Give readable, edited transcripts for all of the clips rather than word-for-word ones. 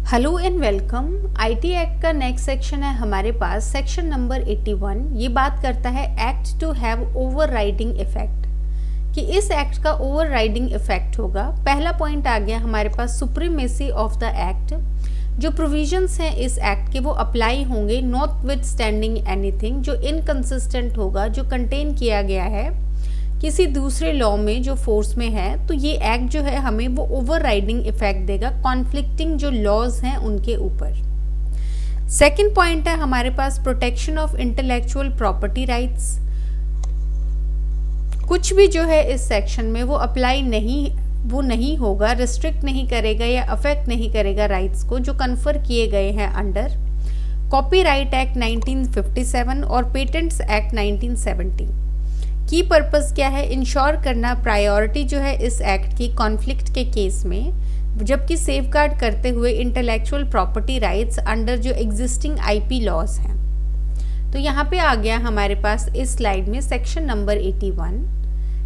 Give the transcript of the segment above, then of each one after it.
Hello and welcome. IT act का next section है हमारे पास सेक्शन नंबर 81। ये बात करता है act to have overriding effect, कि इस एक्ट का ओवरराइडिंग इफेक्ट होगा। पहला पॉइंट आ गया हमारे पास सुप्रीमेसी ऑफ द एक्ट। जो प्रोविजंस हैं इस एक्ट के वो अप्लाई होंगे नॉटविथस्टैंडिंग एनीथिंग जो इनकंसिस्टेंट होगा, जो कंटेन किया गया है किसी दूसरे लॉ में जो फोर्स में है। तो ये एक्ट जो है हमें वो ओवरराइडिंग इफेक्ट देगा कॉन्फ्लिक्टिंग जो लॉज हैं उनके ऊपर। सेकंड पॉइंट है हमारे पास protection of intellectual property rights. कुछ भी जो है इस सेक्शन में वो अप्लाई नहीं होगा, रिस्ट्रिक्ट नहीं करेगा या अफेक्ट नहीं करेगा राइट्स को जो कन्फर किए गए हैं अंडर कॉपीराइट एक्ट 1957 और पेटेंट्स एक्ट 1970। की पर्पस क्या है? इंश्योर करना प्रायोरिटी जो है इस एक्ट की कॉन्फ्लिक्ट के केस में, जबकि सेफगार्ड करते हुए इंटेलेक्चुअल प्रॉपर्टी राइट्स अंडर जो एग्जिस्टिंग आईपी लॉज हैं। तो यहाँ पे आ गया हमारे पास इस स्लाइड में सेक्शन नंबर 81।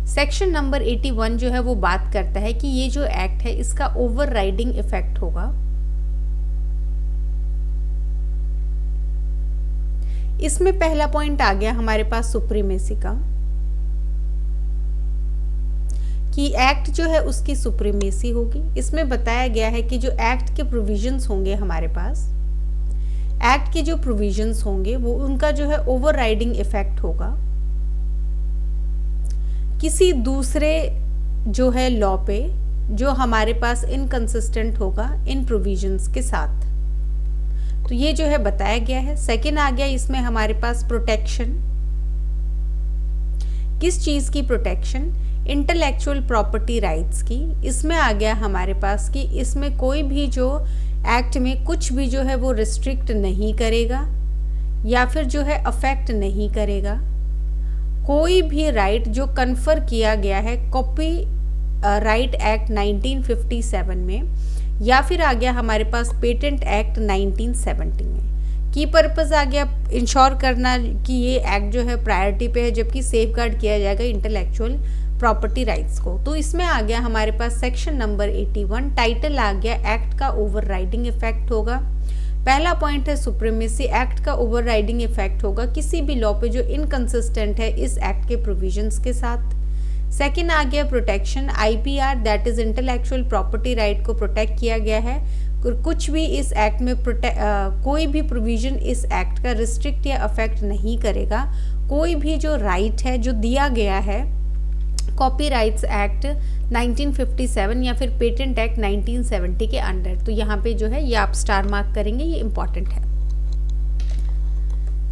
सेक्शन नंबर 81 जो है वो बात करता है कि ये जो एक्ट है इसका ओवरराइडिंग इफेक्ट होगा। इसमें पहला पॉइंट आ गया हमारे पास सुप्रीमेसी का, कि एक्ट जो है उसकी सुप्रीमेसी होगी। इसमें बताया गया है कि जो एक्ट के प्रोविजंस होंगे हमारे पास, एक्ट के जो प्रोविजंस होंगे वो उनका जो है ओवरराइडिंग इफेक्ट होगा किसी दूसरे जो है लॉ पे जो हमारे पास इनकंसिस्टेंट होगा इन प्रोविजंस के साथ। तो ये जो है बताया गया है। सेकेंड आ गया इसमें हमारे पास प्रोटेक्शन। किस चीज की प्रोटेक्शन? इंटेलेक्चुअल प्रॉपर्टी राइट्स की। इसमें आ गया हमारे पास कि इसमें कोई भी जो एक्ट में कुछ भी जो है वो रिस्ट्रिक्ट नहीं करेगा या फिर जो है अफेक्ट नहीं करेगा कोई भी राइट जो कन्फर किया गया है कॉपी राइट एक्ट 1957 में, या फिर आ गया हमारे पास पेटेंट एक्ट 1970 में। की पर्पस आ गया इंश्योर करना कि ये एक्ट जो है प्रायोरिटी पे है, जबकि सेफगार्ड किया जाएगा इंटेलेक्चुअल प्रॉपर्टी राइट्स को। तो इसमें आ गया हमारे पास सेक्शन नंबर 81। टाइटल आ गया एक्ट का ओवरराइडिंग इफेक्ट होगा। पहला पॉइंट है सुप्रीमेसी। एक्ट का ओवरराइडिंग इफेक्ट होगा किसी भी लॉ पे जो इनकंसिस्टेंट है इस एक्ट के प्रोविजंस के साथ। सेकेंड आ गया protection. IPR that is intellectual property right को प्रोटेक्ट किया गया है। कुछ भी इस एक्ट में कोई भी प्रोविजन इस एक्ट का रिस्ट्रिक्ट या अफेक्ट नहीं करेगा कोई भी जो राइट है जो दिया गया है कॉपीराइट्स एक्ट 1957 या फिर पेटेंट एक्ट 1970 के अंडर। तो यहाँ पे जो है ये आप स्टार मार्क करेंगे, ये इंपॉर्टेंट है।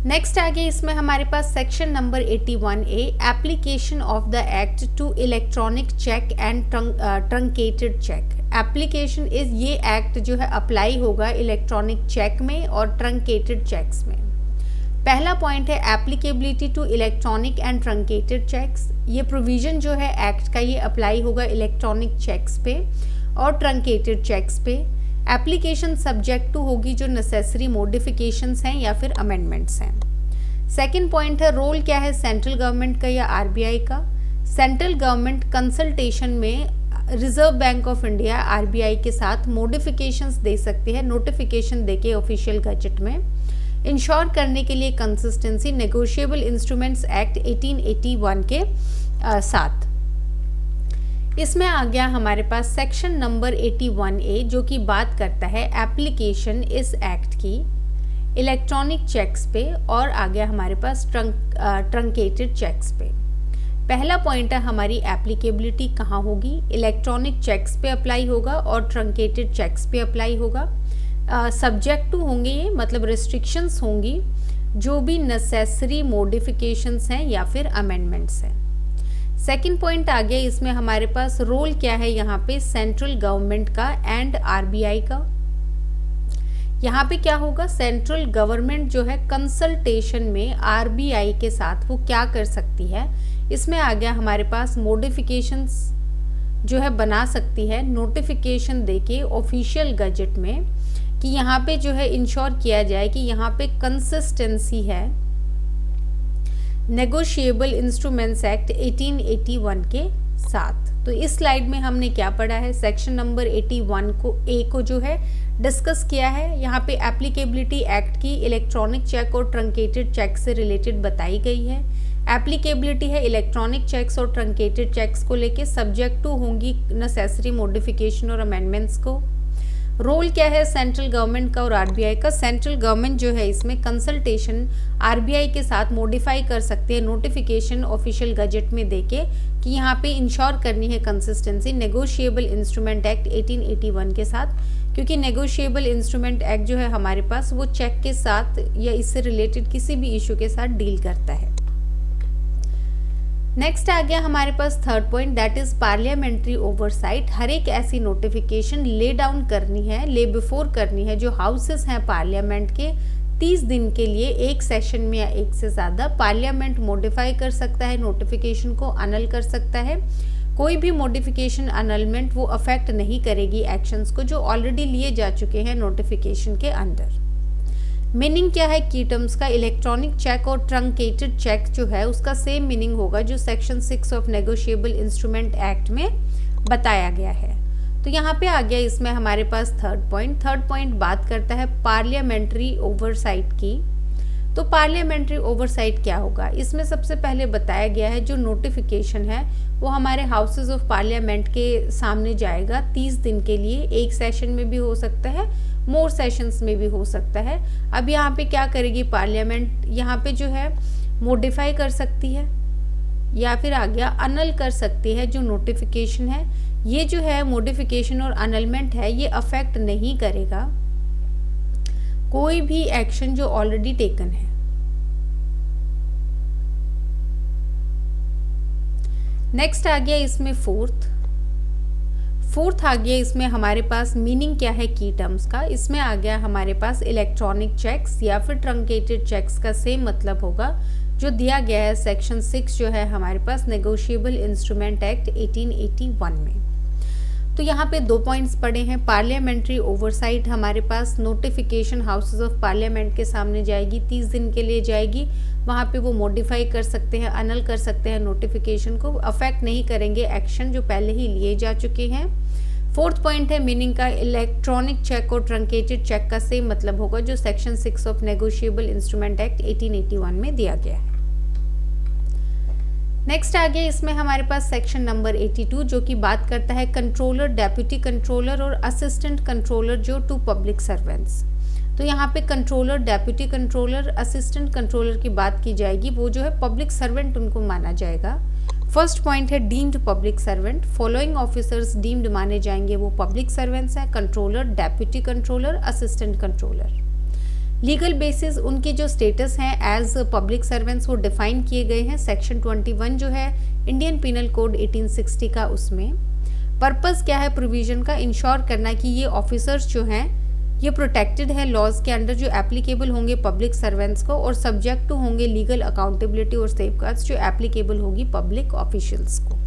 नेक्स्ट आगे इसमें हमारे पास section number 81A application of the act to electronic cheque and truncated cheque. Application is ये एक्ट जो है अप्लाई होगा इलेक्ट्रॉनिक चेक में और ट्रंकेटेड चेक्स में। पहला पॉइंट है applicability to electronic and truncated cheques. ये प्रोविजन जो है एक्ट का ये अप्लाई होगा इलेक्ट्रॉनिक चेक्स पे और ट्रंकेटेड चेक्स पे। एप्लीकेशन सब्जेक्ट टू होगी जो नेसेसरी मॉडिफिकेशंस हैं या फिर अमेंडमेंट्स हैं। सेकंड पॉइंट है रोल क्या है सेंट्रल गवर्नमेंट का या आरबीआई का? सेंट्रल गवर्नमेंट कंसल्टेशन में reserve bank of India RBI के साथ मॉडिफिकेशंस दे सकती है, नोटिफिकेशन देके ऑफिशियल गजट में, इंश्योर करने के लिए कंसिस्टेंसी नेगोशिएबल इंस्ट्रूमेंट्स एक्ट 1881 के साथ। इसमें आ गया हमारे पास सेक्शन नंबर 81A जो कि बात करता है एप्लीकेशन इस एक्ट की इलेक्ट्रॉनिक चेक्स पे और आ गया हमारे पास ट्रंकेटेड चेक्स पे। पहला पॉइंट है हमारी एप्लीकेबिलिटी कहाँ होगी? इलेक्ट्रॉनिक चेक्स पे अप्लाई होगा और ट्रंकेटेड चेक्स पे अप्लाई होगा। सब्जेक्ट टू होंगे ये, मतलब रिस्ट्रिक्शंस होंगी जो भी नेसेसरी मॉडिफिकेशंस हैं या फिर अमेंडमेंट्स हैं। सेकंड पॉइंट आ गया इसमें हमारे पास रोल क्या है यहाँ पे सेंट्रल गवर्नमेंट का एंड आरबीआई का। यहाँ पे क्या होगा? सेंट्रल गवर्नमेंट जो है कंसल्टेशन में आरबीआई के साथ वो क्या कर सकती है, इसमें आ गया हमारे पास मॉडिफिकेशंस जो है बना सकती है नोटिफिकेशन देके ऑफिशियल गजट में, कि यहाँ पे जो है इंश्योर किया जाए कि यहाँ पे कंसिस्टेंसी है नेगोशिएबल इंस्ट्रूमेंट्स एक्ट 1881 के साथ। तो इस स्लाइड में हमने क्या पढ़ा है, सेक्शन नंबर 81 को ए को जो है डिस्कस किया है। यहाँ पे एप्लीकेबिलिटी एक्ट की इलेक्ट्रॉनिक चेक और ट्रंकेटेड चेक से रिलेटेड बताई गई है। एप्लीकेबिलिटी है इलेक्ट्रॉनिक चेक्स और ट्रंकेटेड चेक्स को लेके, सब्जेक्ट टू होंगी नेसेसरी मॉडिफिकेशन और अमेंडमेंट्स को। रोल क्या है सेंट्रल गवर्नमेंट का और आरबीआई का, सेंट्रल गवर्नमेंट जो है इसमें कंसल्टेशन आरबीआई के साथ मॉडिफाई कर सकते हैं नोटिफिकेशन ऑफिशियल गजट में देके कि यहाँ पे इंश्योर करनी है कंसिस्टेंसी नेगोशिएबल इंस्ट्रूमेंट एक्ट 1881 के साथ, क्योंकि नेगोशिएबल इंस्ट्रूमेंट एक्ट जो है हमारे पास वो चेक के साथ या इससे रिलेटेड किसी भी इशू के साथ डील करता है। नेक्स्ट आ गया हमारे पास third point, that is parliamentary oversight. हर एक ऐसी नोटिफिकेशन ले डाउन करनी है, ले बिफोर करनी है जो हाउसेस हैं पार्लियामेंट के 30 दिन के लिए एक सेशन में या एक से ज़्यादा। पार्लियामेंट मॉडिफाई कर सकता है नोटिफिकेशन को, अनल कर सकता है। कोई भी मॉडिफिकेशन अनलमेंट वो अफेक्ट नहीं करेगी एक्शंस को जो ऑलरेडी लिए जा चुके हैं नोटिफिकेशन के अंदर। मीनिंग क्या है की टर्म्स का, इलेक्ट्रॉनिक चेक और ट्रंकेटेड चेक जो है उसका सेम मीनिंग होगा जो section 6 of negotiable instrument act में बताया गया है। तो यहाँ पे आ गया इसमें हमारे पास थर्ड पॉइंट बात करता है पार्लियामेंट्री ओवरसाइट की। तो पार्लियामेंट्री ओवरसाइट क्या होगा, इसमें सबसे पहले बताया गया है जो नोटिफिकेशन है वो हमारे हाउसेज ऑफ पार्लियामेंट के सामने जाएगा 30 दिन के लिए, एक सेशन में भी हो सकता है, मोर सेशंस में भी हो सकता है। अब यहाँ पे क्या करेगी पार्लियामेंट, यहाँ पे जो है मॉडिफाई कर सकती है या फिर आ गया अनल कर सकती है जो नोटिफिकेशन है। ये जो है मॉडिफिकेशन और अनलमेंट है ये अफेक्ट नहीं करेगा कोई भी एक्शन जो ऑलरेडी टेकन है। नेक्स्ट आ गया इसमें फोर्थ आ गया इसमें हमारे पास मीनिंग क्या है की टर्म्स का, इसमें आ गया हमारे पास इलेक्ट्रॉनिक चेक्स या फिर ट्रंकेटेड चेक्स का सेम मतलब होगा जो दिया गया है सेक्शन 6 जो है हमारे पास नेगोशिएबल इंस्ट्रूमेंट एक्ट 1881 में। तो यहाँ पे 2 पॉइंट्स पड़े हैं। पार्लियामेंट्री ओवरसाइट हमारे पास नोटिफिकेशन हाउसेज ऑफ पार्लियामेंट के सामने जाएगी, 30 दिन के लिए जाएगी, वहाँ पे वो मॉडिफाई कर सकते हैं, अनल कर सकते हैं नोटिफिकेशन को, अफेक्ट नहीं करेंगे एक्शन जो पहले ही लिए जा चुके हैं। फोर्थ पॉइंट है मीनिंग का, इलेक्ट्रॉनिक चेक और ट्रंकेटेड चेक का सेम मतलब होगा जो section 6 of negotiable instrument act 1881 में दिया गया है। नेक्स्ट आ गया इसमें हमारे पास सेक्शन नंबर 82 जो कि बात करता है कंट्रोलर, डेप्यूटी कंट्रोलर और असिस्टेंट कंट्रोलर जो टू पब्लिक सर्वेंट्स। तो यहाँ पे controller, deputy controller, assistant controller की बात की जाएगी, वो जो है पब्लिक सर्वेंट उनको माना जाएगा। फर्स्ट पॉइंट है deemed public servant, following officers deemed माने जाएंगे वो पब्लिक सर्वेंट्स हैं, controller, deputy controller, assistant controller. Legal basis उनकी जो स्टेटस हैं एज पब्लिक सर्वेंट्स वो डिफाइन किए गए हैं सेक्शन 21 जो है इंडियन पिनल कोड 1860 का, उसमें पर्पस क्या है प्रोविजन का, इंश्योर करना कि ये ऑफिसर्स जो हैं ये प्रोटेक्टेड है लॉज के अंडर जो एप्लीकेबल होंगे पब्लिक सर्वेंट्स को और सब्जेक्ट टू होंगे लीगल अकाउंटेबिलिटी और सेफगार्ड्स जो एप्लीकेबल होगी पब्लिक ऑफिशियल्स को।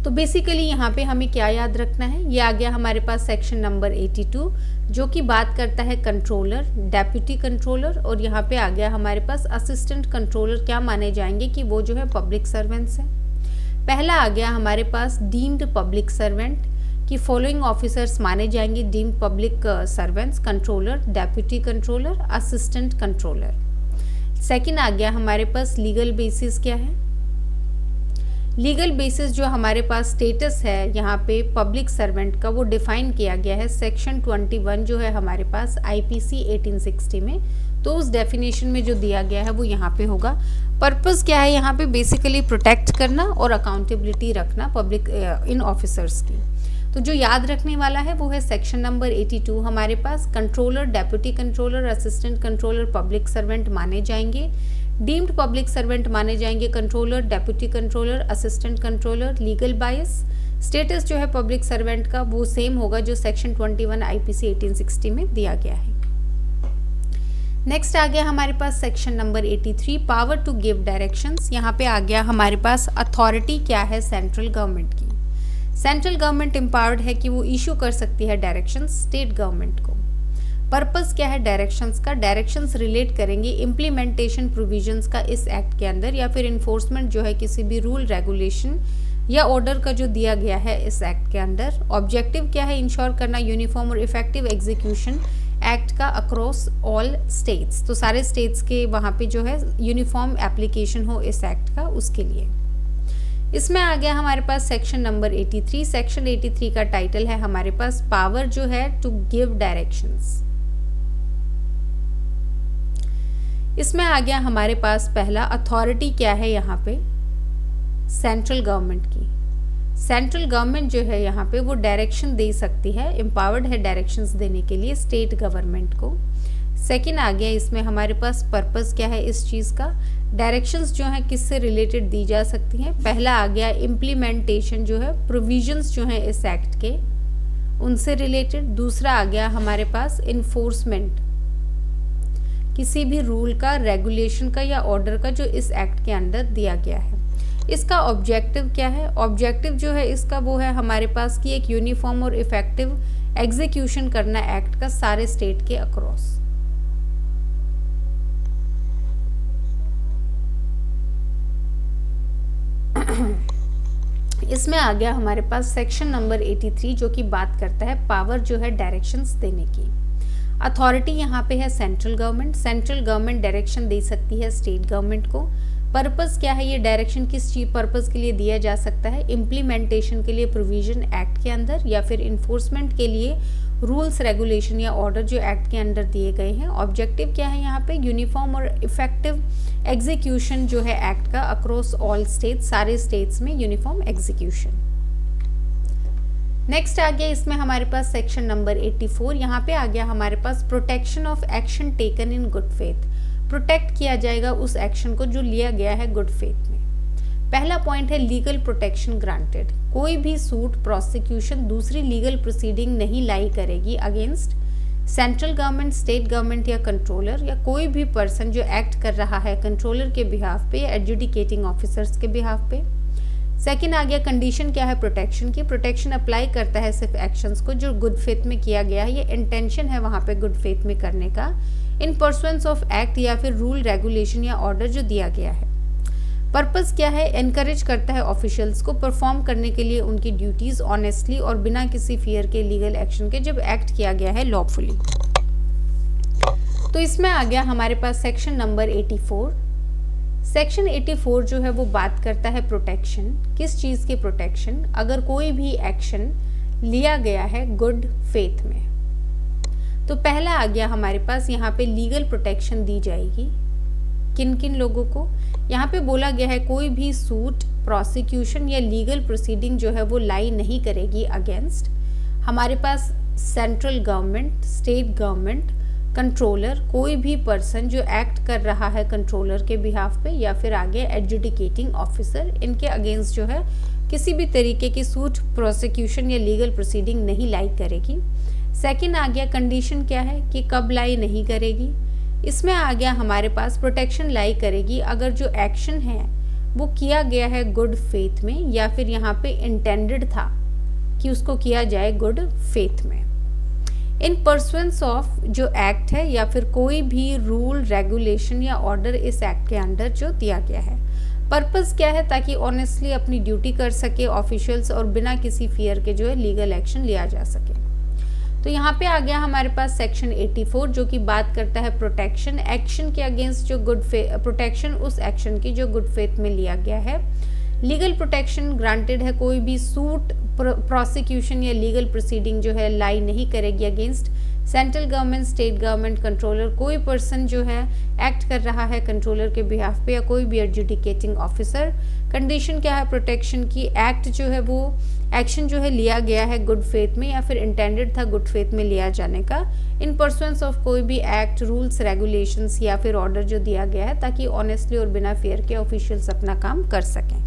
तो बेसिकली यहाँ पे हमें क्या याद रखना है, ये आ गया हमारे पास सेक्शन नंबर 82 जो कि बात करता है कंट्रोलर, डेप्यूटी कंट्रोलर और यहाँ पे आ गया हमारे पास असिस्टेंट कंट्रोलर क्या माने जाएंगे कि वो जो है पब्लिक सर्वेंट्स हैं। पहला आ गया हमारे पास डीम्ड पब्लिक सर्वेंट कि फॉलोइंग ऑफिसर्स माने जाएंगे deemed public servants, controller, deputy controller, assistant controller. Second आ गया हमारे पास लीगल बेसिस क्या है, लीगल बेसिस जो हमारे पास स्टेटस है यहाँ पे पब्लिक सर्वेंट का वो डिफाइन किया गया है सेक्शन 21 जो है हमारे पास आईपीसी 1860 में। तो उस डेफिनेशन में जो दिया गया है वो यहाँ पे होगा। पर्पस क्या है यहाँ पे, बेसिकली प्रोटेक्ट करना और अकाउंटेबिलिटी रखना पब्लिक इन ऑफिसर्स की। तो जो याद रखने वाला है वो है सेक्शन नंबर 82 हमारे पास controller, deputy controller, assistant controller public servant माने जाएंगे, डीम्ड पब्लिक सर्वेंट माने जाएंगे controller, deputy controller, assistant controller. Legal bias status जो है पब्लिक सर्वेंट का वो सेम होगा जो सेक्शन 21 आईपीसी 1860 में दिया गया है। नेक्स्ट आ गया हमारे पास section number 83 power to give directions. यहाँ पे आ गया हमारे पास अथॉरिटी क्या है सेंट्रल गवर्नमेंट की। सेंट्रल गवर्नमेंट एम्पावर्ड है कि वो इशू कर सकती है डायरेक्शंस स्टेट गवर्नमेंट को। पर्पस क्या है डायरेक्शंस का, डायरेक्शंस रिलेट करेंगे इम्प्लीमेंटेशन प्रोविजंस का इस एक्ट के अंदर या फिर इन्फोर्समेंट जो है किसी भी रूल, रेगुलेशन या ऑर्डर का जो दिया गया है इस एक्ट के अंडर। ऑब्जेक्टिव क्या है, इंश्योर करना यूनिफॉर्म और इफेक्टिव एग्जीक्यूशन एक्ट का अक्रॉस ऑल स्टेट्स, तो सारे स्टेट्स के वहाँ पे जो है यूनिफॉर्म एप्लीकेशन हो इस एक्ट का, उसके लिए। इसमें आ गया हमारे पास सेक्शन नंबर 83। सेक्शन 83 का टाइटल है हमारे पास पावर जो है टू गिव डायरेक्शंस। इसमें आ गया हमारे पास पहला, अथॉरिटी क्या है यहाँ पे, सेंट्रल गवर्नमेंट की। सेंट्रल गवर्नमेंट जो है यहाँ पे वो डायरेक्शन दे सकती है, एम्पावर्ड है डायरेक्शंस देने के लिए स्टेट गवर्नमेंट को। सेकंड आ गया इसमें हमारे पास पर्पस क्या है इस चीज़ का, डायरेक्शंस जो है किससे रिलेटेड दी जा सकती हैं। पहला आ गया इम्प्लीमेंटेशन जो है, प्रोविजंस जो है इस एक्ट के उनसे रिलेटेड। दूसरा आ गया हमारे पास इन्फोर्समेंट, किसी भी रूल का, रेगुलेशन का या ऑर्डर का जो इस एक्ट के अंडर दिया गया है। इसका ऑब्जेक्टिव क्या है, ऑब्जेक्टिव जो है इसका वो है हमारे पास कि एक यूनिफॉर्म और इफेक्टिव एग्जीक्यूशन करना एक्ट का सारे स्टेट के अक्रॉस। इसमें आ गया हमारे पास सेक्शन नंबर 83 जो कि बात करता है पावर जो है डायरेक्शंस देने की। अथॉरिटी यहाँ पे है central government, central government direction दे सकती है स्टेट गवर्नमेंट को। पर्पस क्या है, ये डायरेक्शन किस चीज पर्पस के लिए दिया जा सकता है, इम्प्लीमेंटेशन के लिए प्रोविजन एक्ट के अंदर, या फिर इन्फोर्समेंट के लिए रूल्स, रेगुलेशन या ऑर्डर जो एक्ट के अंडर दिए गए हैं। ऑब्जेक्टिव क्या है यहाँ पे, यूनिफॉर्म और इफेक्टिव एग्जीक्यूशन जो है एक्ट का अक्रॉस ऑल स्टेट्स, सारे स्टेट्स में यूनिफॉर्म एग्जीक्यूशन। नेक्स्ट आ गया इसमें हमारे पास सेक्शन नंबर 84। यहाँ पे आ गया हमारे पास protection of action taken in good faith, protect किया जाएगा उस एक्शन को जो लिया गया है गुड फेथ में। पहला पॉइंट है लीगल प्रोटेक्शन ग्रांटेड, कोई भी सूट, प्रोसिक्यूशन, दूसरी लीगल प्रोसीडिंग नहीं लाई करेगी against central government, state government या कंट्रोलर, या कोई भी पर्सन जो एक्ट कर रहा है कंट्रोलर के बिहाफ पे या एडजुडिकेटिंग ऑफिसर्स के बिहाफ पे। सेकंड आ गया कंडीशन क्या है प्रोटेक्शन की, प्रोटेक्शन अप्लाई करता है सिर्फ एक्शंस को जो गुड फेथ में किया गया है, ये इंटेंशन है वहाँ पे गुड फेथ में करने का, इन परसुएंस ऑफ एक्ट या फिर रूल, रेगुलेशन या ऑर्डर जो दिया गया है। पर्पस क्या है, एनकरेज करता है ऑफिशियल्स को परफॉर्म करने के लिए उनकी ड्यूटीज ऑनेस्टली और बिना किसी फियर के लीगल एक्शन के जब एक्ट किया गया है लॉफुली। तो इसमें आ गया हमारे पास सेक्शन नंबर 84। सेक्शन 84 जो है वो बात करता है प्रोटेक्शन, किस चीज़ की प्रोटेक्शन, अगर कोई भी एक्शन लिया गया है गुड फेथ में। तो पहला आ गया हमारे पास यहाँ पे लीगल प्रोटेक्शन दी जाएगी किन किन लोगों को। यहाँ पे बोला गया है कोई भी सूट, प्रोसिक्यूशन या लीगल प्रोसीडिंग जो है वो लाई नहीं करेगी अगेंस्ट हमारे पास central government, state government, controller, कोई भी पर्सन जो एक्ट कर रहा है कंट्रोलर के बिहाफ पे, या फिर आगे एडजुडिकेटिंग ऑफिसर, इनके अगेंस्ट जो है किसी भी तरीके की सूट, प्रोसिक्यूशन या लीगल प्रोसीडिंग नहीं लाई करेगी। सेकंड आ गया कंडीशन क्या है कि कब लाई नहीं करेगी। इसमें आ गया हमारे पास प्रोटेक्शन लाई करेगी अगर जो एक्शन है वो किया गया है गुड फेथ में, या फिर यहाँ पे इंटेंडेड था कि उसको किया जाए गुड फेथ में, इन परसुएंस ऑफ जो एक्ट है या फिर कोई भी रूल, रेगुलेशन या ऑर्डर इस एक्ट के अंडर जो दिया गया है। पर्पस क्या है, ताकि ऑनेस्टली अपनी ड्यूटी कर सके ऑफिशियल्स और बिना किसी फियर के जो है लीगल एक्शन लिया जा सके। तो यहाँ पे आ गया हमारे पास सेक्शन 84 जो कि बात करता है प्रोटेक्शन, एक्शन के अगेंस्ट जो गुड फेथ, प्रोटेक्शन उस एक्शन की जो गुड फेथ में लिया गया है। लीगल प्रोटेक्शन ग्रांटेड है, कोई भी सूट, प्रोसिक्यूशन या लीगल प्रोसीडिंग जो है लाई नहीं करेगी against central government, state government, controller, कोई पर्सन जो है एक्ट कर रहा है कंट्रोलर के बिहाफ पे, या कोई भी एडजुडिकेटिंग ऑफिसर। कंडीशन क्या है प्रोटेक्शन की, एक्ट जो है वो एक्शन जो है लिया गया है गुड फेथ में या फिर इंटेंडेड था गुड फेथ में लिया जाने का, इन परसुएंस ऑफ कोई भी एक्ट, रूल्स, रेगुलेशंस या फिर ऑर्डर जो दिया गया है, ताकि ऑनेस्टली और बिना फेयर के ऑफिशियल्स अपना काम कर सकें।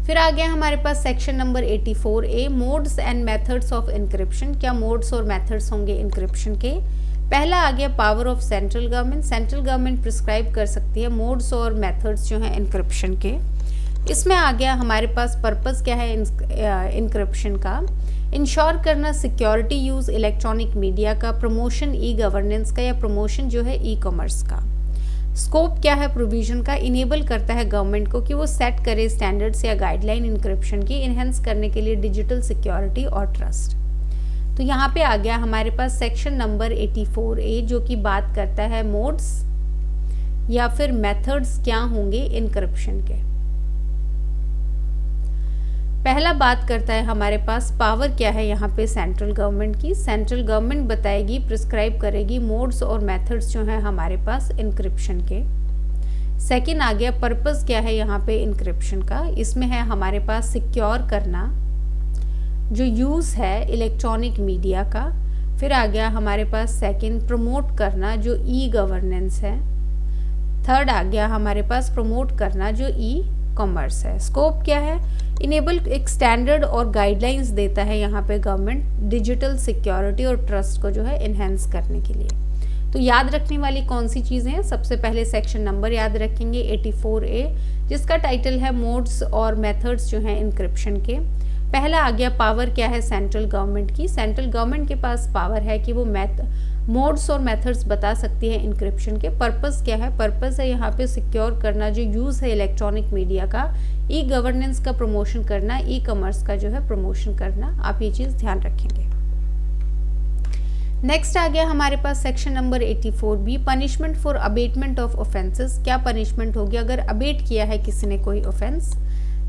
फिर आ गया हमारे पास section number 84A, modes and methods of encryption. क्या मोड्स और मेथड्स होंगे इंक्रिप्शन के। पहला आ गया power of central government, central government prescribe कर सकती है मोड्स और मेथड्स जो हैं इंक्रिप्शन के। इसमें आ गया हमारे पास पर्पस क्या है इंक्रिप्शन का, इंश्योर करना सिक्योरिटी यूज़ इलेक्ट्रॉनिक मीडिया का, प्रमोशन ई गवर्नेंस का या प्रमोशन जो है ई कॉमर्स का। स्कोप क्या है प्रोविजन का, इनेबल करता है गवर्नमेंट को कि वो सेट करे स्टैंडर्ड्स या गाइडलाइन इंक्रिप्शन की इनहेंस करने के लिए डिजिटल सिक्योरिटी और ट्रस्ट। तो यहाँ पे आ गया हमारे पास सेक्शन नंबर 84A जो कि बात करता है मोड्स या फिर मेथड्स क्या होंगे इनक्रिप्शन के। पहला बात करता है हमारे पास पावर क्या है यहाँ पे सेंट्रल गवर्नमेंट की। सेंट्रल गवर्नमेंट बताएगी, प्रिस्क्राइब करेगी मोड्स और मेथड्स जो हैं हमारे पास इनक्रिप्शन के। सेकंड आ गया पर्पस क्या है यहाँ पे इनक्रिप्शन का, इसमें है हमारे पास सिक्योर करना जो यूज़ है इलेक्ट्रॉनिक मीडिया का। फिर आ गया हमारे पास सेकंड प्रमोट करना जो ई गवर्नेंस है। थर्ड आ गया हमारे पास प्रमोट करना जो ई कॉमर्स है। स्कोप क्या है, इनेबल एक स्टैंडर्ड और गाइडलाइंस देता है यहाँ पे गवर्नमेंट डिजिटल सिक्योरिटी और ट्रस्ट को जो है इन्हेंस करने के लिए। तो याद रखने वाली कौन सी चीज़ें हैं, सबसे पहले सेक्शन नंबर याद रखेंगे 84A जिसका टाइटल है मोड्स और मेथड्स जो हैं इनक्रिप्शन के। पहला आ गया पावर क्या है सेंट्रल गवर्नमेंट की। सेंट्रल गवर्नमेंट के पास पावर है कि वो मोड्स और मेथड्स बता सकती है इनक्रिप्शन के। पर्पस क्या है, पर्पस है यहाँ पे सिक्योर करना जो यूज़ है इलेक्ट्रॉनिक मीडिया का, ई गवर्नेंस का प्रमोशन करना, ई कॉमर्स का जो है प्रमोशन करना। आप ये चीज़ ध्यान रखेंगे। नेक्स्ट आ गया हमारे पास section number 84B punishment for abetment of offences. क्या पनिशमेंट होगी अगर अबेट किया है किसी ने कोई ऑफेंस।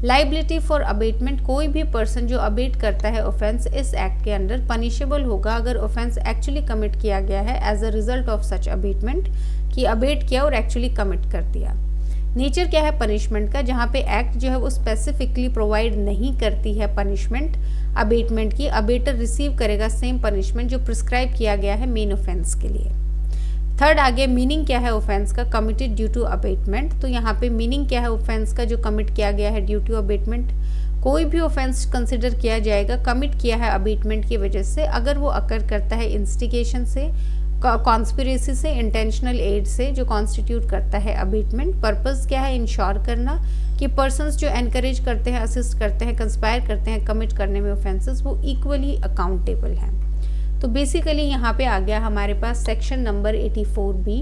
लाइबिलिटी फॉर अबेटमेंट, कोई भी पर्सन जो अबेट करता है ऑफेंस इस एक्ट के अंडर पनिशेबल होगा अगर ऑफेंस एक्चुअली कमिट किया गया है as a result of such abetment, कि अबेट किया और एक्चुअली कमिट कर दिया। नेचर क्या है पनिशमेंट का, जहाँ पे एक्ट जो है वो स्पेसिफिकली प्रोवाइड नहीं करती है पनिशमेंट अबेटमेंट की। अबेटर रिसीव करेगा सेम पनिशमेंट जो प्रिस्क्राइब किया गया है मेन ऑफेंस के लिए। थर्ड आगे मीनिंग क्या है ऑफेंस का, कमिटेड ड्यू टू अबेटमेंट। तो यहाँ पे मीनिंग क्या है ऑफेंस का जो कमिट किया गया है ड्यू टू अबेटमेंट। कोई भी ऑफेंस कंसिडर किया जाएगा कमिट किया है अबेटमेंट की वजह से अगर वो अकर करता है इंस्टिगेशन से, कॉन्स्पिरेसी से, इंटेंशनल एड से जो कॉन्स्टिट्यूट करता है अबेटमेंट। पर्पस क्या है, इंश्योर करना कि पर्सन्स जो एनकरेज करते हैं, असिस्ट करते हैं, कंस्पायर करते हैं कमिट करने में ऑफेंसेस वो इक्वली अकाउंटेबल हैं। तो बेसिकली यहाँ पे आ गया हमारे पास सेक्शन नंबर 84B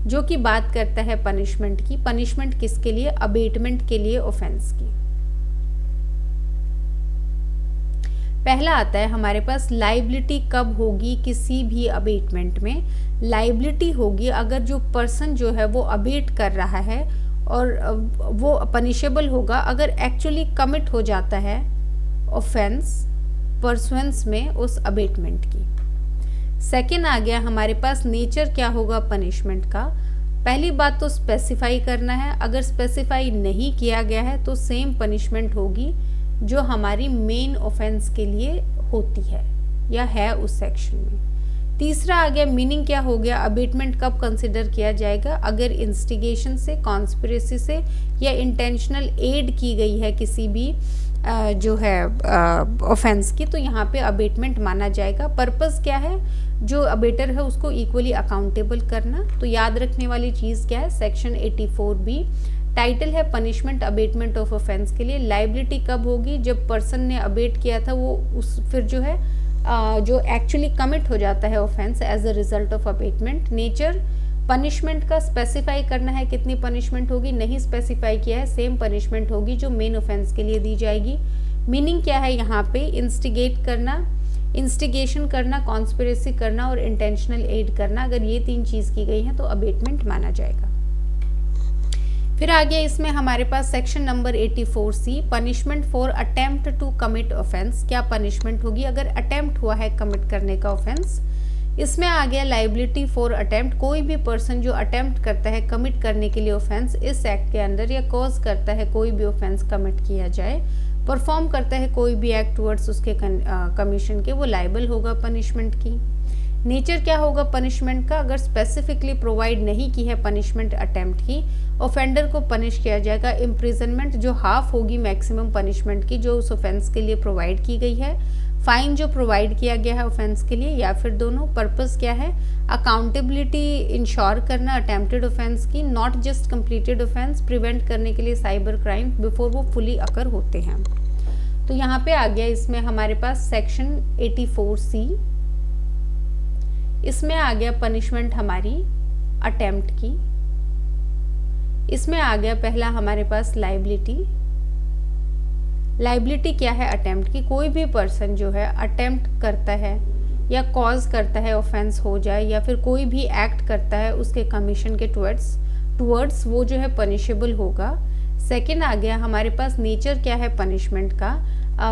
जो कि बात करता है पनिशमेंट की। पनिशमेंट किसके लिए, अबेटमेंट के लिए ऑफेंस की। पहला आता है हमारे पास लाइबिलिटी कब होगी किसी भी अबेटमेंट में। लाइबिलिटी होगी अगर जो पर्सन जो है वो अबेट कर रहा है और वो पनिशेबल होगा अगर एक्चुअली कमिट हो जाता है ऑफेंस परसुएंस में उस अबेटमेंट की। सेकेंड आ गया हमारे पास नेचर क्या होगा पनिशमेंट का। पहली बात तो स्पेसिफाई करना है, अगर स्पेसिफाई नहीं किया गया है तो सेम पनिशमेंट होगी जो हमारी मेन ऑफेंस के लिए होती है या है उस सेक्शन में। तीसरा आ गया मीनिंग क्या हो गया, अबेटमेंट कब कंसिडर किया जाएगा अगर इंस्टिगेशन से, कॉन्स्पिरेसी से या इंटेंशनल एड की गई है किसी भी जो है ऑफेंस की, तो यहाँ पे अबेटमेंट माना जाएगा। पर्पस क्या है, जो अबेटर है उसको इक्वली अकाउंटेबल करना। तो याद रखने वाली चीज़ क्या है, सेक्शन 84B टाइटल है पनिशमेंट अबेटमेंट ऑफ ऑफेंस के लिए। लाइबिलिटी कब होगी, जब पर्सन ने अबेट किया था वो उस फिर जो है जो एक्चुअली कमिट हो जाता है offence as a result of abetment. Nature punishment का स्पेसिफाई करना है कितनी पनिशमेंट होगी, नहीं स्पेसिफाई किया है, सेम पनिशमेंट होगी जो मेन ऑफेंस के लिए दी जाएगी। मीनिंग क्या है यहाँ पे, इंस्टिगेट करना, इंस्टिगेशन करना, कॉन्स्पिरेसी करना और इंटेंशनल एड करना। अगर ये तीन चीज़ की गई हैं तो अबेटमेंट माना जाएगा। फिर आगे इसमें हमारे पास section number 84C punishment for attempt to commit offence. क्या पनिशमेंट होगी अगर अटेम्प्ट हुआ है कमिट करने का ऑफेंस। इसमें आ गया लाइबिलिटी फॉर अटेम्प्ट, कोई भी पर्सन जो अटेम्प्ट करता है कमिट करने के लिए ऑफेंस इस एक्ट के अंदर या कॉज करता है कोई भी ऑफेंस कमिट किया जाए, परफॉर्म करता है कोई भी एक्ट टुवर्ड्स उसके कमीशन के, वो लाइबल होगा पनिशमेंट की। नेचर क्या होगा पनिशमेंट का, अगर स्पेसिफिकली प्रोवाइड नहीं की है पनिशमेंट अटेम्प्ट की, ऑफेंडर को पनिश किया जाएगा इम्प्रिजनमेंट जो हाफ होगी मैक्सिमम पनिशमेंट की जो उस ऑफेंस के लिए प्रोवाइड की गई है, फाइन जो प्रोवाइड किया गया है ऑफेंस के लिए, या फिर दोनों। पर्पस क्या है, अकाउंटेबिलिटी इंश्योर करना अटेम्प्टेड ऑफेंस की, not just completed offence, prevent करने के लिए साइबर क्राइम बिफोर वो फुली अकर होते हैं। तो यहाँ पे आ गया इसमें हमारे पास सेक्शन 84C, इसमें आ गया पनिशमेंट हमारी अटेम्प्ट की। इसमें आ गया पहला हमारे पास लाइबिलिटी। लाइबिलिटी क्या है? अटेम्प्ट की। कोई भी पर्सन जो है अटेम्प्ट करता है या कॉज करता है ऑफेंस हो जाए या फिर कोई भी एक्ट करता है उसके कमीशन के टुवर्ड्स वो जो है पनिशेबल होगा। सेकेंड आ गया हमारे पास नेचर क्या है पनिशमेंट का।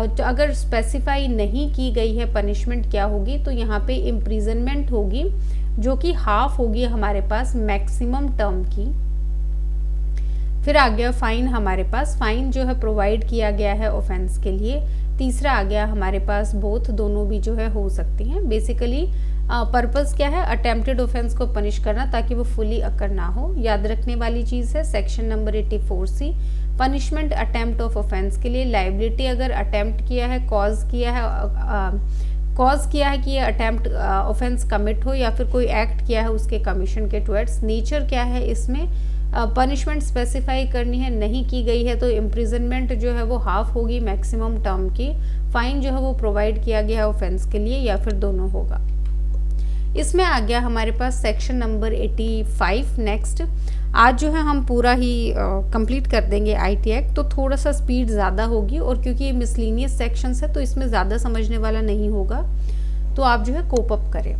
तो अगर स्पेसिफाई नहीं की गई है पनिशमेंट क्या होगी, तो यहाँ पे इम्प्रिजनमेंट होगी जो कि हाफ होगी हमारे पास मैक्सिमम टर्म की। फिर आ गया फाइन हमारे पास। फाइन जो है प्रोवाइड किया गया है ऑफेंस के लिए। तीसरा आ गया हमारे पास बोथ, दोनों भी जो है हो सकती हैं। बेसिकली पर्पस क्या है? अटेम्प्टेड ऑफेंस को पनिश करना ताकि वो फुली अकर ना हो। याद रखने वाली चीज़ है section number 84C, punishment attempt of offence के लिए। लाइबिलिटी अगर अटेम्प्ट किया है, कॉज किया है कि ये अटेम्प्ट ऑफेंस कमिट हो या फिर कोई एक्ट किया है उसके कमीशन के टुवर्ड्स। नेचर क्या है? इसमें पनिशमेंट स्पेसिफाई करनी है, नहीं की गई है तो इम्प्रिजनमेंट जो है वो हाफ होगी मैक्सिमम टर्म की। फाइन जो है वो प्रोवाइड किया गया है ऑफेंस के लिए या फिर दोनों होगा। इसमें आ गया हमारे पास सेक्शन नंबर 85। नेक्स्ट आज जो है हम पूरा ही कंप्लीट कर देंगे आईटी एक्ट, तो थोड़ा सा स्पीड ज़्यादा होगी और क्योंकि ये मिसलिनियस सेक्शंस है तो इसमें ज़्यादा समझने वाला नहीं होगा, तो आप जो है कोप अप करें।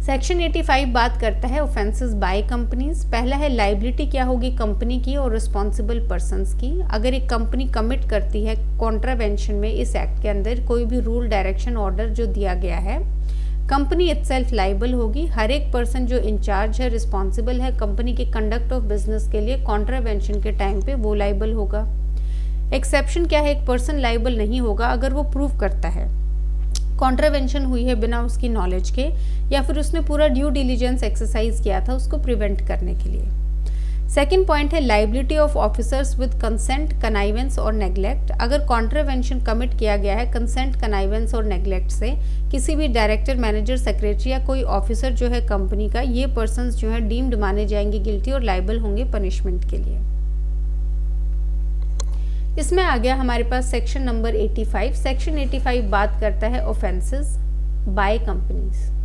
सेक्शन 85 बात करता है ऑफेंसेस बाय कंपनीज। पहला है लाइबिलिटी क्या होगी कंपनी की और रिस्पॉन्सिबल पर्सन्स की। अगर एक कंपनी कमिट करती है कॉन्ट्रावेंशन में इस एक्ट के अंदर कोई भी रूल, डायरेक्शन, ऑर्डर जो दिया गया है, कंपनी इटसेल्फ लाइबल होगी। हर एक पर्सन जो इंचार्ज है, रिस्पॉन्सिबल है कंपनी के कंडक्ट ऑफ बिजनेस के लिए कॉन्ट्रावेंशन के टाइम पे, वो लाइबल होगा। एक्सेप्शन क्या है? एक पर्सन लाइबल नहीं होगा अगर वो प्रूव करता है कॉन्ट्रावेंशन हुई है बिना उसकी नॉलेज के या फिर उसने पूरा ड्यू डिलीजेंस एक्सरसाइज किया था उसको प्रिवेंट करने के लिए। सेकेंड पॉइंट है liability of officers with consent, connivance और नेग्लेक्ट। अगर कॉन्ट्रावेंशन कमिट किया गया है कंसेंट, कनाइवेंस और नेग्लेक्ट से किसी भी डायरेक्टर, मैनेजर, सेक्रेटरी या कोई ऑफिसर जो है कंपनी का, ये पर्सन्स जो है डीम्ड माने जाएंगे गिल्टी और लाइबल होंगे पनिशमेंट के लिए। इसमें आ गया हमारे पास सेक्शन नंबर 85। सेक्शन 85 बात करता है ऑफेंसेस बाय कंपनीज।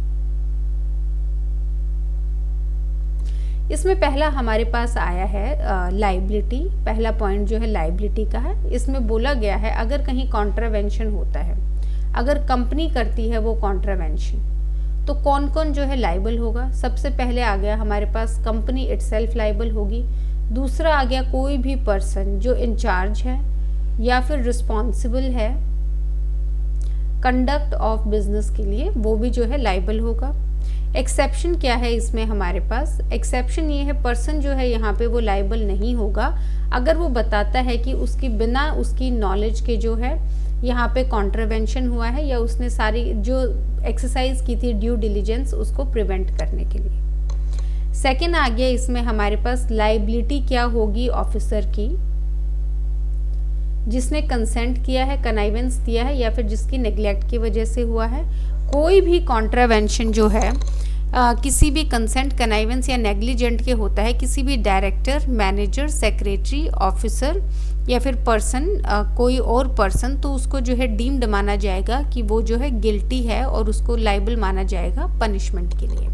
इसमें पहला हमारे पास आया है लाइबिलिटी। पहला पॉइंट जो है लाइबिलिटी का है। इसमें बोला गया है अगर कहीं कॉन्ट्रावेंशन होता है, अगर कंपनी करती है वो कॉन्ट्रावेंशन, तो कौन कौन जो है लाइबल होगा। सबसे पहले आ गया हमारे पास कंपनी इटसेल्फ लाइबल होगी। दूसरा आ गया कोई भी पर्सन जो इंचार्ज है या फिर रिस्पॉन्सिबल है कंडक्ट ऑफ बिजनेस के लिए, वो भी जो है लाइबल होगा। एक्सेप्शन क्या है इसमें हमारे पास? एक्सेप्शन ये है पर्सन जो है यहाँ पे वो लाइबल नहीं होगा अगर वो बताता है कि उसकी बिना उसकी नॉलेज के जो है यहाँ पे कॉन्ट्रावेंशन हुआ है या उसने सारी जो एक्सरसाइज की थी ड्यू डिलीजेंस उसको प्रिवेंट करने के लिए। सेकेंड आ गया इसमें हमारे पास लाइबिलिटी क्या होगी ऑफिसर की, जिसने कंसेंट किया है, कनाइवेंस दिया है या फिर जिसकी नेग्लेक्ट की वजह से हुआ है। कोई भी कॉन्ट्रावेंशन जो है किसी भी कंसेंट, कनाइवेंस या नेग्लिजेंट के होता है किसी भी डायरेक्टर, मैनेजर, सेक्रेटरी, ऑफिसर या फिर पर्सन, कोई और पर्सन, तो उसको जो है डीम्ड माना जाएगा कि वो जो है गिल्टी है और उसको लाइबल माना जाएगा पनिशमेंट के लिए।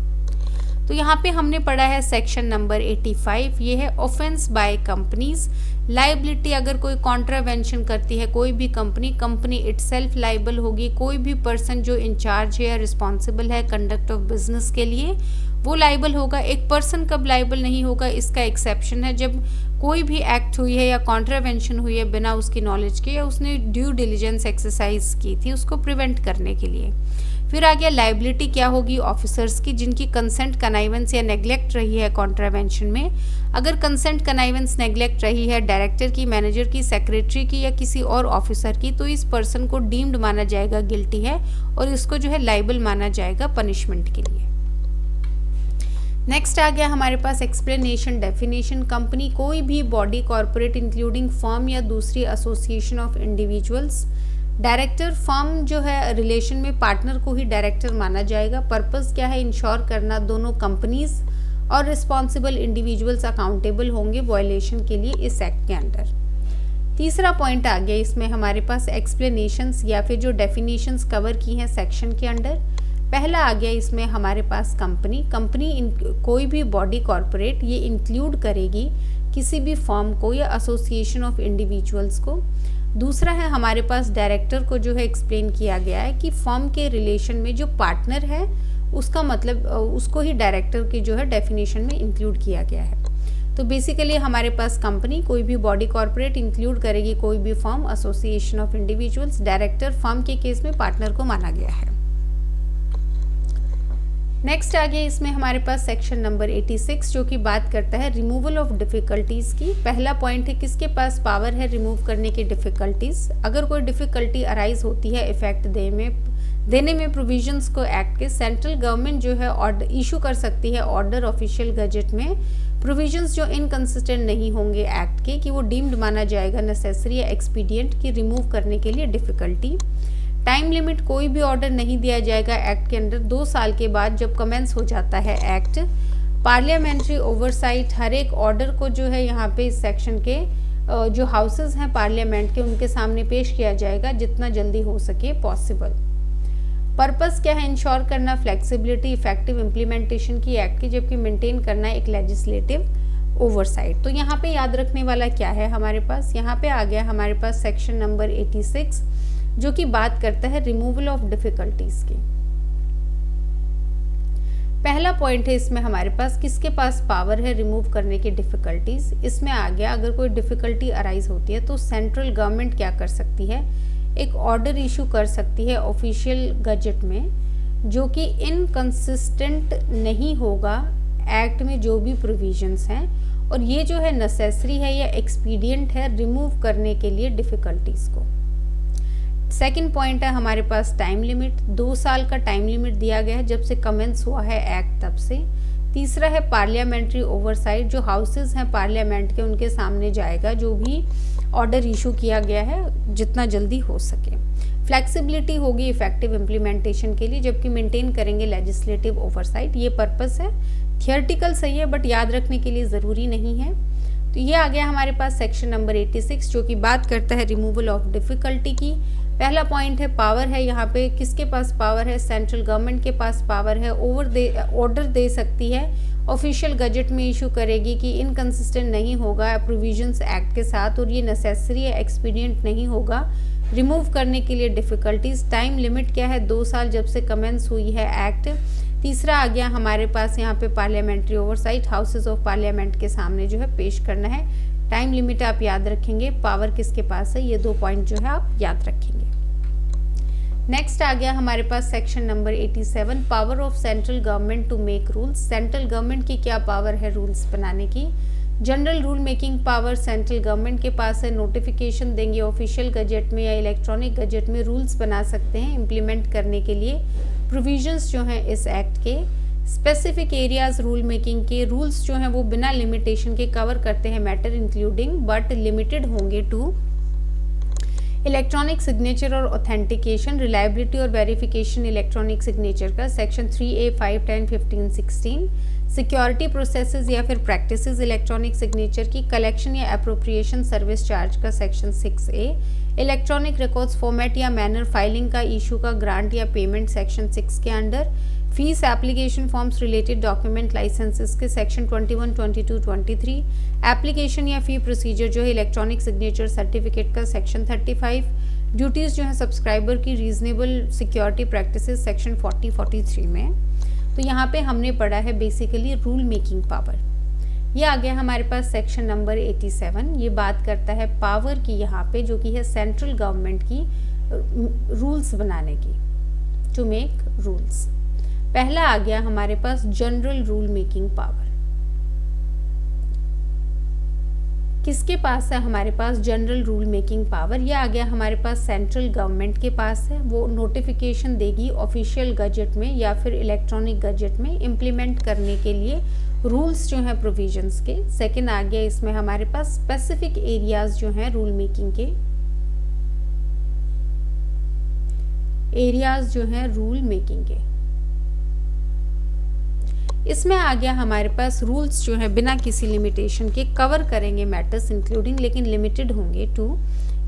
तो यहाँ पे हमने पढ़ा है सेक्शन नंबर 85, ये है ऑफेंस बाय कंपनीज। लाइबिलिटी अगर कोई कॉन्ट्रावेंशन करती है कोई भी कंपनी इटसेल्फ लाइबल होगी। कोई भी पर्सन जो इंचार्ज है या रिस्पॉन्सिबल है कंडक्ट ऑफ बिजनेस के लिए वो लाइबल होगा। एक पर्सन कब लाइबल नहीं होगा, इसका एक्सेप्शन है जब कोई भी एक्ट हुई है या कॉन्ट्रावेंशन हुई है बिना उसकी नॉलेज के या उसने ड्यू डिलीजेंस एक्सरसाइज की थी उसको प्रिवेंट करने के लिए। फिर आ गया लाइबिलिटी क्या होगी ऑफिसर्स की, जिनकी कंसेंट, कनाइवेंस या नेग्लेक्ट रही है कॉन्ट्रावेंशन में। अगर कंसेंट, कनाइवेंस, नेग्लेक्ट रही है डायरेक्टर की, मैनेजर की, सेक्रेटरी की या किसी और ऑफिसर की, तो इस पर्सन को डीम्ड माना जाएगा गिल्टी है और इसको जो है लाइबल माना जाएगा पनिशमेंट के लिए। नेक्स्ट आ गया हमारे पास एक्सप्लेनेशन, डेफिनेशन। कंपनी कोई भी बॉडी, कॉर्पोरेट इंक्लूडिंग फर्म या दूसरी association of individuals. Director, firm जो है रिलेशन में पार्टनर को ही डायरेक्टर माना जाएगा। पर्पस क्या है? इंश्योर करना दोनों कंपनीज और रिस्पॉन्सिबल इंडिविजुअल्स अकाउंटेबल होंगे वायलेशन के लिए इस एक्ट के अंडर। तीसरा पॉइंट आ गया इसमें हमारे पास एक्सप्लेनेशंस या फिर जो डेफिनेशंस कवर की हैं सेक्शन के अंडर। पहला आ गया इसमें हमारे पास कंपनी कोई भी बॉडी, कॉर्पोरेट, ये इंक्लूड करेगी किसी भी फर्म को या एसोसिएशन ऑफ इंडिविजुअल्स को। दूसरा है हमारे पास डायरेक्टर को जो है एक्सप्लेन किया गया है कि फर्म के रिलेशन में जो पार्टनर है उसका मतलब उसको ही डायरेक्टर की जो है डेफिनेशन में इंक्लूड किया गया है। तो बेसिकली हमारे पास कंपनी कोई भी बॉडी कॉर्पोरेट इंक्लूड करेगी कोई भी firm, association of individuals, director firm के केस में पार्टनर को माना गया है। नेक्स्ट आगे इसमें हमारे पास सेक्शन नंबर 86 जो कि बात करता है रिमूवल ऑफ डिफ़िकल्टीज़ की। पहला पॉइंट है किसके पास पावर है रिमूव करने की डिफ़िकल्टीज़। अगर कोई डिफ़िकल्टी अराइज होती है इफेक्ट देने में प्रोविजंस को एक्ट के, सेंट्रल गवर्नमेंट जो है ऑर्डर इशू कर सकती है ऑर्डर ऑफिशियल गजट में प्रोविजंस जो इनकंसिस्टेंट नहीं होंगे एक्ट के कि वो डीम्ड माना जाएगा नेसेसरी या एक्सपीडिएंट की रिमूव करने के लिए डिफ़िकल्टी। टाइम लिमिट कोई भी ऑर्डर नहीं दिया जाएगा एक्ट के अंडर 2 साल के बाद जब कमेंस हो जाता है एक्ट। पार्लियामेंट्री ओवरसाइट हर एक ऑर्डर को जो है यहाँ पे इस सेक्शन के जो हाउसेस हैं पार्लियामेंट के उनके सामने पेश किया जाएगा जितना जल्दी हो सके पॉसिबल। पर्पस क्या है, इंश्योर करना फ्लेक्सिबिलिटी इफेक्टिव इम्प्लीमेंटेशन की एक्ट की, जबकि मेंटेन करना एक लेजिस्लेटिव ओवरसाइट। तो यहाँ पे याद रखने वाला क्या है हमारे पास, यहाँ पे आ गया हमारे पास सेक्शन नंबर 86 जो कि बात करता है रिमूवल ऑफ डिफिकल्टीज की। पहला पॉइंट है इसमें हमारे पास किसके पास पावर है रिमूव करने की डिफिकल्टीज। इसमें आ गया अगर कोई डिफिकल्टी अराइज होती है तो सेंट्रल गवर्नमेंट क्या कर सकती है, एक ऑर्डर इशू कर सकती है ऑफिशियल गजट में जो कि इनकंसिस्टेंट नहीं होगा एक्ट में जो भी प्रोविजंस हैं, और ये जो है नेसेसरी है या एक्सपीडिएंट है रिमूव करने के लिए डिफिकल्टीज को। सेकंड पॉइंट है हमारे पास टाइम लिमिट, 2 साल का टाइम लिमिट दिया गया है जब से कमेंस हुआ है एक्ट तब से। तीसरा है पार्लियामेंट्री ओवरसाइट, जो हाउसेस हैं पार्लियामेंट के उनके सामने जाएगा जो भी ऑर्डर इशू किया गया है जितना जल्दी हो सके। फ्लेक्सिबिलिटी होगी इफेक्टिव इम्प्लीमेंटेशन के लिए, जबकि मेंटेन करेंगे लेजिस्लेटिव ओवरसाइट। ये पर्पस है, थियोरेटिकल सही है बट याद रखने के लिए ज़रूरी नहीं है। तो ये आ गया हमारे पास सेक्शन नंबर 86 जो कि बात करता है रिमूवल ऑफ डिफ़िकल्टी की। पहला पॉइंट है पावर है, यहाँ पे किसके पास पावर है, सेंट्रल गवर्नमेंट के पास पावर है। ऑर्डर दे सकती है, ऑफिशियल गजट में इशू करेगी कि इनकंसिस्टेंट नहीं होगा प्रोविजंस एक्ट के साथ और ये नेसेसरी या एक्सपीडिएंट नहीं होगा रिमूव करने के लिए डिफ़िकल्टीज। टाइम लिमिट क्या है, 2 साल जब से कमेंस हुई है एक्ट। तीसरा आ गया हमारे पास यहाँ पे parliamentary oversight, houses of parliament के सामने जो है पेश करना है। टाइम लिमिट आप याद रखेंगे, पावर किसके पास है, ये 2 पॉइंट जो है आप याद रखेंगे। नेक्स्ट आ गया हमारे पास section number 87 power of central government to make rules. Central government की क्या पावर है रूल्स बनाने की। General rule making power central government के पास है, नोटिफिकेशन देंगे ऑफिशियल गजट में या इलेक्ट्रॉनिक गजट में, रूल्स बना सकते हैं इम्प्लीमेंट करने के लिए प्रोविजंस जो हैं इस एक्ट के। स्पेसिफिक एरियाज रूल मेकिंग के रूल्स जो हैं वो बिना लिमिटेशन के कवर करते हैं मैटर इंक्लूडिंग बट लिमिटेड होंगे टू इलेक्ट्रॉनिक सिग्नेचर और ऑथेंटिकेशन, रिलायबिलिटी और वेरिफिकेशन इलेक्ट्रॉनिक सिग्नेचर का सेक्शन 3A, 5, 10, 15, 16, सिक्योरिटी प्रोसेसेस या फिर प्रैक्टिसेस इलेक्ट्रॉनिक सिग्नेचर की, कलेक्शन या अप्रोप्रिएशन सर्विस चार्ज का section 6A, electronic records format या मैनर फाइलिंग का इशू का ग्रांट या पेमेंट सेक्शन 6 के under, fees application forms related document licences के सेक्शन 21, 22, 23, एप्लीकेशन या फी प्रोसीजर जो है इलेक्ट्रॉनिक सिग्नेचर सर्टिफिकेट का सेक्शन 35, ड्यूटीज़ जो है सब्सक्राइबर की रीजनेबल सिक्योरिटी प्रैक्टिसेस सेक्शन 40, 43 में। तो यहाँ पे हमने पढ़ा है बेसिकली रूल मेकिंग पावर। ये आ गया हमारे पास सेक्शन नंबर 87, ये बात करता है पावर की यहाँ पे जो कि है सेंट्रल गवर्नमेंट की रूल्स बनाने की, टू मेक रूल्स। पहला आ गया हमारे पास जनरल रूल मेकिंग पावर। किसके पास है हमारे पास जनरल रूल मेकिंग पावर, ये आ गया हमारे पास सेंट्रल गवर्नमेंट के पास है। वो नोटिफिकेशन देगी ऑफिशियल गजट में या फिर इलेक्ट्रॉनिक गजट में इम्प्लीमेंट करने के लिए रूल्स जो हैं प्रोविजंस के। सेकंड आ गया इसमें हमारे पास स्पेसिफिक एरियाज जो हैं रूल मेकिंग के, एरियाज जो हैं रूल मेकिंग के। इसमें आ गया हमारे पास रूल्स जो है बिना किसी लिमिटेशन के कवर करेंगे मैटर्स इंक्लूडिंग, लेकिन लिमिटेड होंगे टू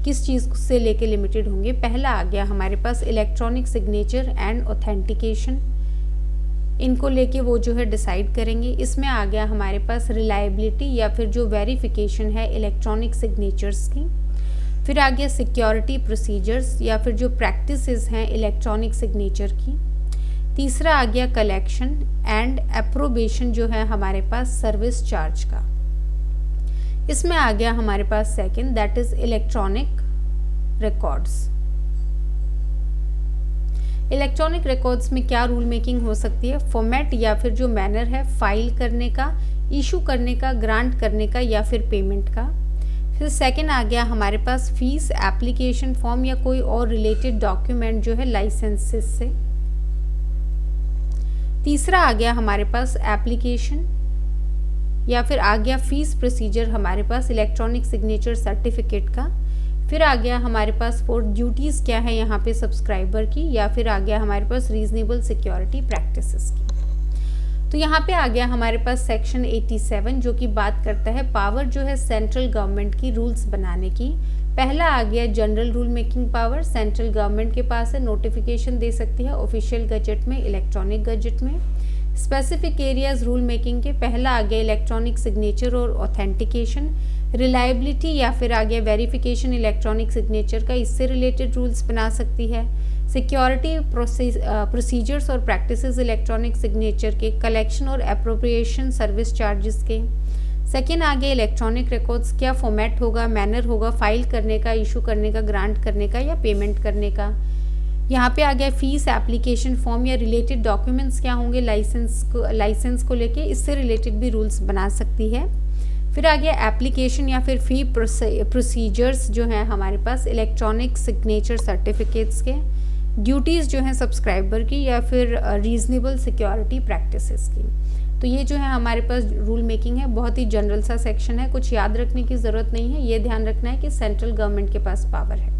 किस चीज़ से लेके लिमिटेड होंगे। पहला आ गया हमारे पास इलेक्ट्रॉनिक सिग्नेचर एंड ऑथेंटिकेशन, इनको लेके वो जो है डिसाइड करेंगे। इसमें आ गया हमारे पास रिलायबिलिटी या फिर जो वेरिफिकेशन है इलेक्ट्रॉनिक सिग्नेचर्स की। फिर आ गया सिक्योरिटी प्रोसीजर्स या फिर जो प्रैक्टिसेस हैं इलेक्ट्रॉनिक सिग्नेचर की। तीसरा आ गया कलेक्शन एंड अप्रोबेशन जो है हमारे पास सर्विस चार्ज का। इसमें आ गया हमारे पास second, that is electronic records. Electronic records में क्या रूल मेकिंग हो सकती है, फॉर्मेट या फिर जो मैनर है फाइल करने का, इशू करने का, ग्रांट करने का या फिर पेमेंट का। फिर सेकंड आ गया हमारे पास फीस, एप्लीकेशन फॉर्म या कोई और रिलेटेड डॉक्यूमेंट जो है लाइसेंसेस से। तीसरा आ गया हमारे पास एप्लीकेशन या फिर आ गया फीस प्रोसीजर हमारे पास इलेक्ट्रॉनिक सिग्नेचर सर्टिफिकेट का। फिर आ गया हमारे पास फोर्थ ड्यूटीज़ क्या है यहाँ पे सब्सक्राइबर की, या फिर आ गया हमारे पास रीजनेबल सिक्योरिटी प्रैक्टिसेस की। तो यहाँ पे आ गया हमारे पास सेक्शन 87 जो कि बात करता है पावर जो है सेंट्रल गवर्नमेंट की रूल्स बनाने की। पहला आ गया general rule making power, central government के पास है, नोटिफिकेशन दे सकती है ऑफिशियल गजट में, इलेक्ट्रॉनिक गजट में। स्पेसिफिक एरियाज रूल मेकिंग के पहला आ गया इलेक्ट्रॉनिक सिग्नेचर और ऑथेंटिकेशन। रिलायबिलिटी या फिर आ गया वेरिफिकेशन इलेक्ट्रॉनिक सिग्नेचर का, इससे रिलेटेड रूल्स बना सकती है। सिक्योरिटी प्रोसीजर्स और प्रैक्टिसेस इलेक्ट्रॉनिक सिग्नेचर के, कलेक्शन और अप्रोप्रिएशन सर्विस चार्जेस के। सेकेंड आ गया इलेक्ट्रॉनिक रिकॉर्ड्स, क्या फॉर्मेट होगा, मैनर होगा फाइल करने का, इशू करने का, ग्रांट करने का या पेमेंट करने का। यहाँ पे आ गया फीस, एप्लीकेशन फॉर्म या रिलेटेड डॉक्यूमेंट्स क्या होंगे लाइसेंस को लेके, इससे रिलेटेड भी रूल्स बना सकती है। फिर आ गया एप्लीकेशन या फिर फी प्रोसीजर्स जो हैं हमारे पास इलेक्ट्रॉनिक सिग्नेचर सर्टिफिकेट्स के। ड्यूटीज़ जो हैं सब्सक्राइबर की या फिर रीजनेबल सिक्योरिटी प्रैक्टिसेस की। तो ये जो है हमारे पास रूल मेकिंग है, बहुत ही जनरल सा सेक्शन है, कुछ याद रखने की ज़रूरत नहीं है। ये ध्यान रखना है कि सेंट्रल गवर्नमेंट के पास पावर है।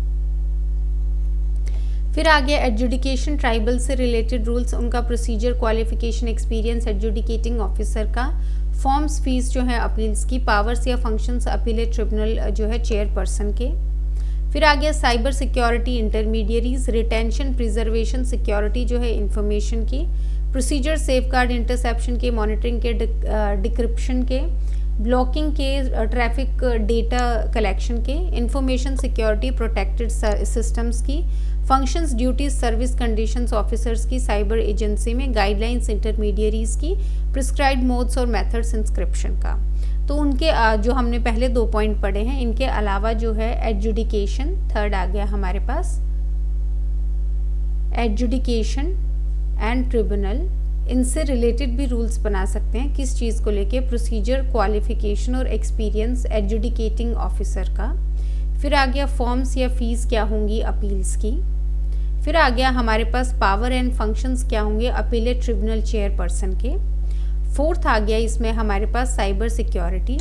फिर आ गया एडजुडिकेशन, ट्राइबल से रिलेटेड रूल्स, उनका procedure, qualification, experience adjudicating officer का, फॉर्म्स, फीस जो है अपील्स की, पावर्स या फंक्शंस अपीलेट ट्रिब्यूनल जो है चेयरपर्सन के। फिर आ गया cyber security intermediaries, retention, preservation, security जो है इंफॉर्मेशन की, प्रोसीजर, सेफगार्ड, इंटरसेप्शन के, मॉनिटरिंग के, डिक्रिप्शन के, ब्लॉकिंग के, ट्रैफिक डेटा कलेक्शन के, इंफॉर्मेशन सिक्योरिटी प्रोटेक्टेड सिस्टम्स की, functions, duties, service conditions officers की साइबर एजेंसी में, गाइडलाइंस इंटरमीडियरीज की, प्रिस्क्राइब्ड मोड्स और मेथड्स इंस्क्रिप्शन का। तो उनके जो हमने पहले 2 पॉइंट पढ़े हैं, इनके अलावा जो है एडजुडिकेशन, थर्ड आ गया हमारे पास एडजुडिकेशन एंड ट्रिब्यूनल, इनसे रिलेटेड भी रूल्स बना सकते हैं। किस चीज़ को लेके, प्रोसीजर, क्वालिफिकेशन और एक्सपीरियंस एडजुडिकेटिंग ऑफिसर का। फिर आ गया फॉर्म्स या फीस क्या होंगी अपील्स की। फिर आ गया हमारे पास पावर एंड फंक्शंस क्या होंगे अपीलेट ट्रिब्यूनल चेयरपर्सन के। फोर्थ आ गया इसमें हमारे पास साइबर सिक्योरिटी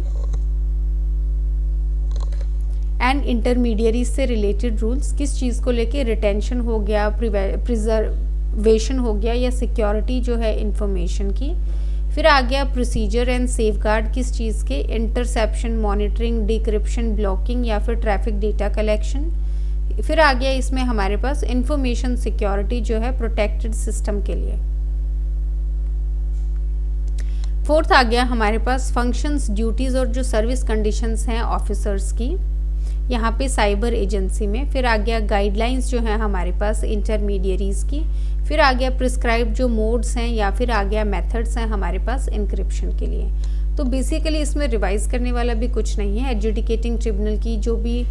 एंड इंटरमीडियरी से रिलेटेड रूल्स, किस चीज़ को लेके, रिटेंशन हो गया, प्रिजर्वेशन हो गया या सिक्योरिटी जो है इंफॉर्मेशन की। फिर आ गया प्रोसीजर एंड सेफगार्ड, किस चीज़ के, इंटरसेप्शन, मॉनिटरिंग, डिक्रिप्शन, ब्लॉकिंग या फिर ट्रैफिक डेटा कलेक्शन। फिर आ गया इसमें हमारे पास इंफॉर्मेशन सिक्योरिटी जो है प्रोटेक्टेड सिस्टम के लिए। फोर्थ आ गया हमारे पास फंक्शंस, ड्यूटीज़ और जो सर्विस कंडीशंस हैं ऑफिसर्स की, यहाँ पे साइबर एजेंसी में। फिर आ गया गाइडलाइंस जो है हमारे पास इंटरमीडियरीज की। फिर आ गया प्रिस्क्राइब जो मोड्स हैं या फिर आ गया मेथड्स हैं हमारे पास इंक्रिप्शन के लिए। तो बेसिकली इसमें रिवाइज करने वाला भी कुछ नहीं है। एडजुडिकेटिंग ट्रिब्यूनल की जो भी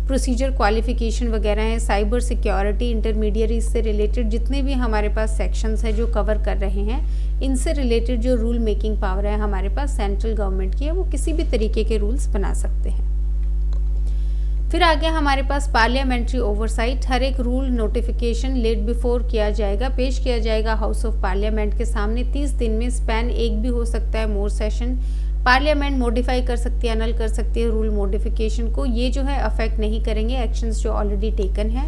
प्रोसीजर, क्वालिफिकेशन वगैरह है, साइबर सिक्योरिटी, इंटरमीडियरीज से रिलेटेड जितने भी हमारे पास सेक्शंस हैं जो कवर कर रहे हैं, इनसे रिलेटेड जो रूल मेकिंग पावर है हमारे पास सेंट्रल गवर्नमेंट की है, वो किसी भी तरीके के रूल्स बना सकते हैं। फिर आ गया हमारे पास पार्लियामेंट्री ओवरसाइट, हर एक रूल नोटिफिकेशन लेट बिफोर किया जाएगा, पेश किया जाएगा हाउस ऑफ पार्लियामेंट के सामने 30 दिन में, स्पैन एक भी हो सकता है मोर सेशन। पार्लियामेंट मॉडिफाई कर सकती है, अनल कर सकती है रूल मॉडिफिकेशन को, ये जो है अफेक्ट नहीं करेंगे एक्शंस जो ऑलरेडी टेकन है।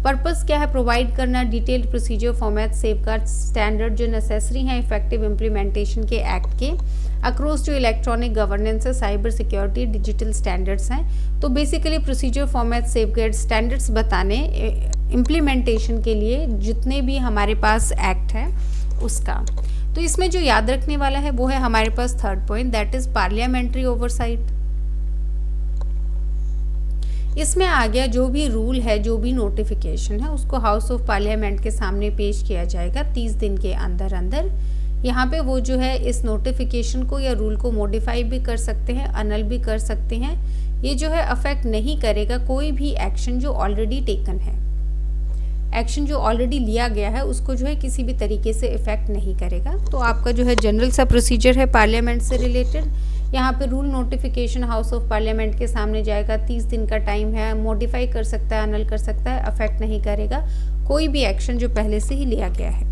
पर्पस क्या है, प्रोवाइड करना detailed procedure, format, safeguard, standard जो नेसेसरी हैं इफेक्टिव इम्प्लीमेंटेशन के एक्ट के अक्रॉस जो इलेक्ट्रॉनिक गवर्नेंस है, साइबर सिक्योरिटी, डिजिटल स्टैंडर्ड्स हैं। तो basically procedure, format, safeguard, standards बताने इम्प्लीमेंटेशन के लिए जितने भी हमारे पास एक्ट है उसका। तो इसमें जो याद रखने वाला है वो है हमारे पास third point, that is parliamentary oversight. इसमें आ गया जो भी रूल है, जो भी नोटिफिकेशन है, उसको हाउस ऑफ पार्लियामेंट के सामने पेश किया जाएगा 30 दिन के अंदर अंदर। यहाँ पे वो जो है इस नोटिफिकेशन को या रूल को मॉडिफाई भी कर सकते हैं, अनल भी कर सकते हैं। ये जो है अफेक्ट नहीं करेगा कोई भी एक्शन जो ऑलरेडी टेकन है, एक्शन जो ऑलरेडी लिया गया है उसको जो है किसी भी तरीके से इफेक्ट नहीं करेगा। तो आपका जो है जनरल सा प्रोसीजर है पार्लियामेंट से रिलेटेड। यहाँ पे rule notification house of parliament के सामने जाएगा, 30 दिन का टाइम है, मॉडिफाई कर सकता है, अनल कर सकता है, अफेक्ट नहीं करेगा कोई भी एक्शन जो पहले से ही लिया गया है।